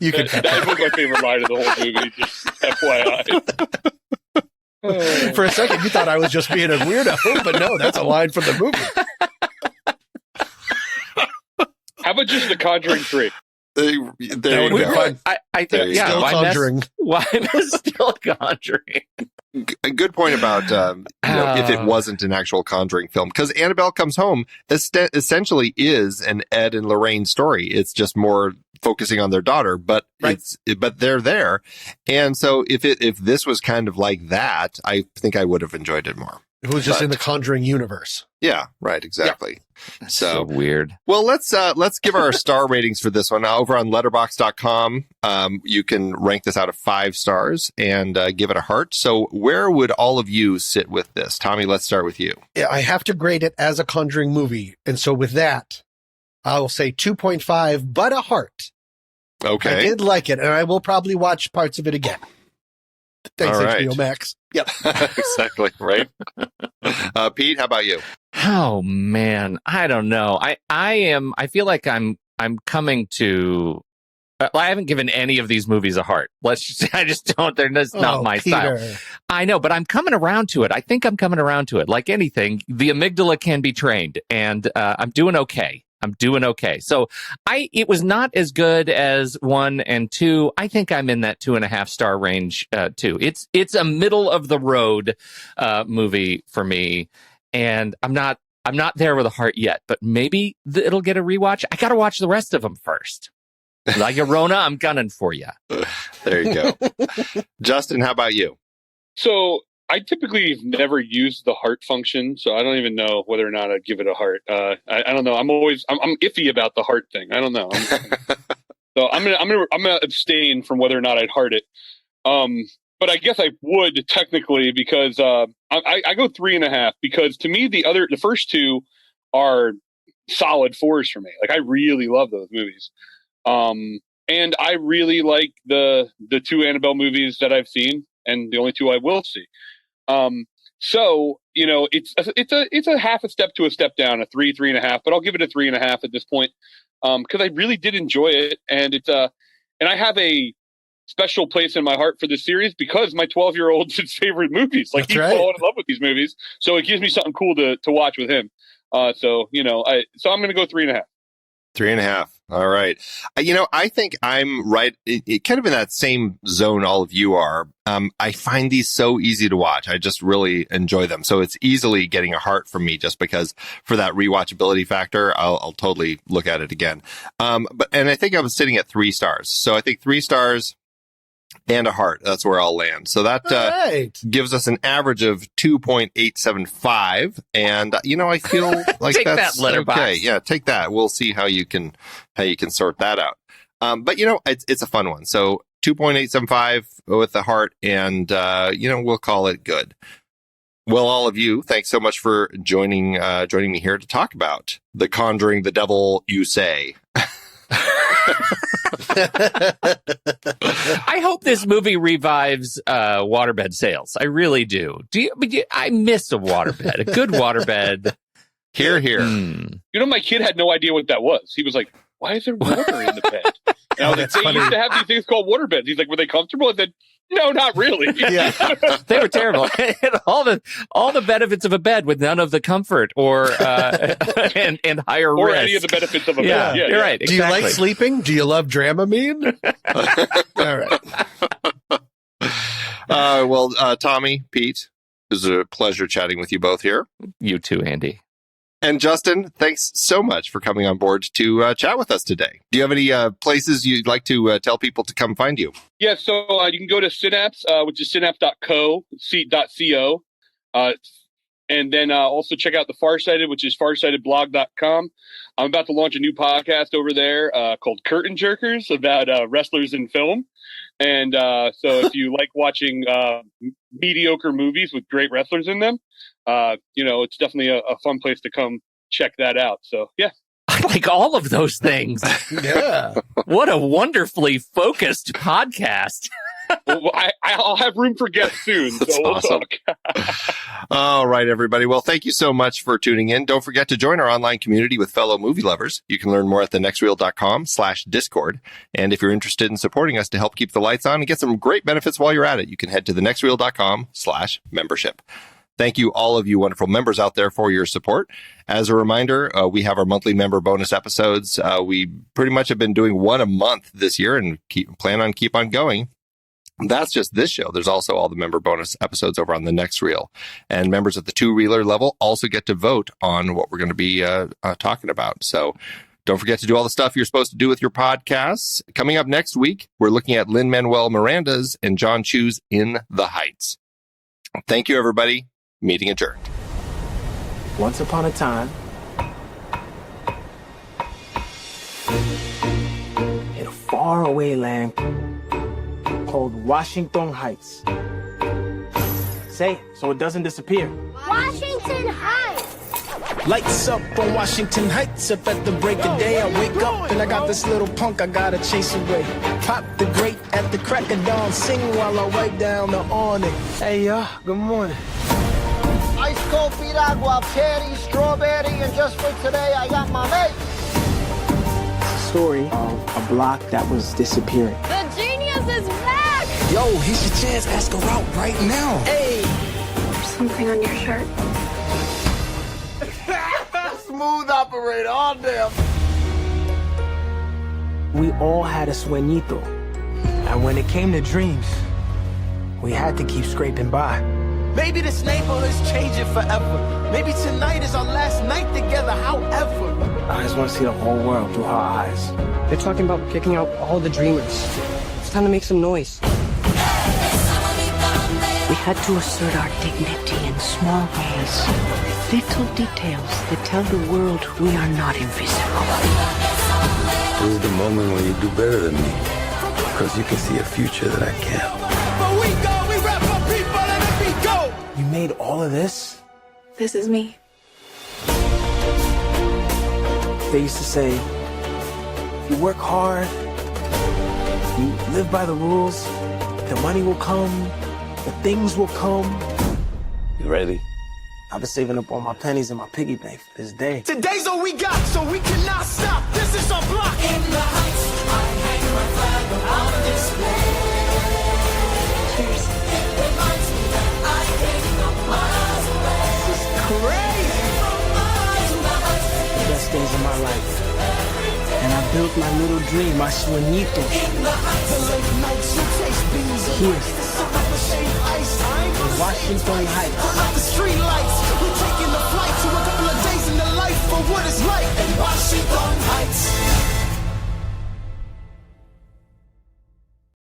I: You can cut
J: that was my favorite line of the whole movie, just FYI.
I: For a second, you thought I was just being a weirdo, but no, that's a line from the movie.
J: How about just The Conjuring 3?
A: There you go.
H: I think, yeah,
I: Still Conjuring.
H: Why mess still Conjuring?
A: A good point about if it wasn't an actual Conjuring film, because Annabelle Comes Home essentially is an Ed and Lorraine story. It's just more focusing on their daughter, but but they're there, and so if this was kind of like that, I think I would have enjoyed it more.
I: It was just in the Conjuring universe.
A: Yeah, right, exactly.
H: Yeah. So weird.
A: Well, let's give our star ratings for this one. Over on letterboxd.com, you can rank this out of 5 stars and give it a heart. So where would all of you sit with this? Tommy, let's start with you.
I: Yeah, I have to grade it as a Conjuring movie. And so with that, I'll say 2.5, but a heart.
A: Okay.
I: I did like it, and I will probably watch parts of it again. Thanks,
A: all right.
I: HBO Max. Yep.
A: Exactly, right? Pete, how about you?
H: Oh man, I don't know. I feel like I'm coming to. I haven't given any of these movies a heart. I just don't. They're just not my
I: Peter.
H: style. I know, but I'm coming around to it. I think I'm coming around to it. Like anything, the amygdala can be trained, and I'm doing okay. So it was not as good as 1 and 2. I think I'm in that 2.5 star range too. It's a middle of the road movie for me, and I'm not there with a heart yet. But maybe it'll get a rewatch. I got to watch the rest of them first. La Llorona, I'm gunning for you.
A: There you go. Justin, how about you?
J: So I typically never use the heart function, so I don't even know whether or not I'd give it a heart. I don't know. I'm iffy about the heart thing. I don't know. So I'm gonna abstain from whether or not I'd heart it. But I guess I would technically, because I go 3.5, because to me the first 2 are solid 4s for me. Like, I really love those movies. And I really like the 2 Annabelle movies that I've seen, and the only 2 I will see. So, you know, it's a half a step to a step down, a 3.5, but I'll give it a 3.5 at this point. Cause I really did enjoy it. And and I have a special place in my heart for this series because my 12-year-old's his favorite movies. Like, he's fallen in love with these movies. So it gives me something cool to watch with him. So I'm going to go 3.5.
A: 3.5. All right. I think I'm right. Kind of in that same zone all of you are. I find these so easy to watch. I just really enjoy them. So it's easily getting a heart from me, just because for that rewatchability factor, I'll totally look at it again. And I think I was sitting at 3 stars. So I think 3 stars and a heart. That's where I'll land. So that gives us an average of 2.875. And, I feel like
H: take
A: that's
H: that, Letterboxd.
A: Okay. Yeah, take that. We'll see how you can sort that out. But, it's a fun one. So 2.875 with the heart, and, we'll call it good. Well, all of you, thanks so much for joining me here to talk about The Conjuring, The Devil You Say.
H: I hope this movie revives waterbed sales. I really do. I miss a waterbed, a good waterbed.
A: Here.
J: My kid had no idea what that was. He was like, "Why is there water in the bed?" And I was like, they used to have these things called waterbeds. He's like, "Were they comfortable?" I said, "No, not really."
I: Yeah.
H: They were terrible. all the benefits of a bed with none of the comfort or and higher
J: or
H: risk.
J: any of the benefits of a bed.
H: Yeah, you're right. Exactly.
I: Do you like sleeping? Do you love Dramamine? All
A: right. Tommy, Pete, it was a pleasure chatting with you both here.
H: You too, Andy.
A: And Justin, thanks so much for coming on board to chat with us today. Do you have any places you'd like to tell people to come find you?
J: Yeah, so you can go to Synapse, which is synapse.co, and then also check out The Farsighted, which is farsightedblog.com. I'm about to launch a new podcast over there called Curtain Jerkers, about wrestlers in film. And so if you like watching mediocre movies with great wrestlers in them, it's definitely a fun place to come check that out. So, yeah.
H: I like all of those things.
I: Yeah.
H: What a wonderfully focused podcast.
J: Well, I'll have room for guests soon.
A: That's
J: so we'll
A: awesome.
J: talk.
A: All right, everybody. Well, thank you so much for tuning in. Don't forget to join our online community with fellow movie lovers. You can learn more at thenextreel.com/discord. And if you're interested in supporting us to help keep the lights on and get some great benefits while you're at it, you can head to thenextreel.com/membership. Thank you, all of you wonderful members out there, for your support. As a reminder, we have our monthly member bonus episodes. We pretty much have been doing one a month this year and plan on keep on going. That's just this show. There's also all the member bonus episodes over on the Next Reel. And members at the 2-reeler level also get to vote on what we're going to be talking about. So don't forget to do all the stuff you're supposed to do with your podcasts. Coming up next week, we're looking at Lin-Manuel Miranda's and John Chu's In the Heights. Thank you, everybody. Meeting adjourned.
K: Once upon a time, in a faraway land called Washington Heights. Say it so it doesn't disappear.
L: Washington Heights!
K: Lights up on Washington Heights. Up at the break of day, I wake up and I got this little punk I gotta chase away. Pop the grate at the crack of dawn, sing while I wipe down the awning. Hey, good morning.
L: Ice cold piragua, cherry, strawberry, and just for today, I got my mate.
K: Story of a block that was disappearing.
L: The genius is back!
K: Yo, here's your chance. Ask her out right now. Hey!
F: There's something on your shirt.
L: Smooth operator, all damn.
K: We all had a sueñito. And when it came to dreams, we had to keep scraping by. Maybe this neighborhood's changing forever. Maybe tonight is our last night together, however. I just want to see the whole world through her eyes.
M: They're talking about kicking out all the dreamers. It's time to make some noise.
N: We had to assert our dignity in small ways. Little details that tell the world we are not invisible.
O: This is the moment when you do better than me. Because you can see a future that I can't.
K: But we go, we rap for people, and let me go! You made all of this?
F: This is me.
K: They used to say, if you work hard, you live by the rules, the money will come, the things will come.
O: You ready?
K: I've been saving up all my pennies in my piggy bank for this day. Today's all we got, so we cannot stop. This is our block. In the heights, I hang my flag on display.
F: Cheers.
K: It reminds me that I came from miles away. This is crazy. The best days of my life. And I built my little dream, my sueñito. In the heights, the late nights, you taste beans and here. In Washington Heights. Under the street lights, we're taking the flight to a couple of days in the life for what it's like in Washington Heights.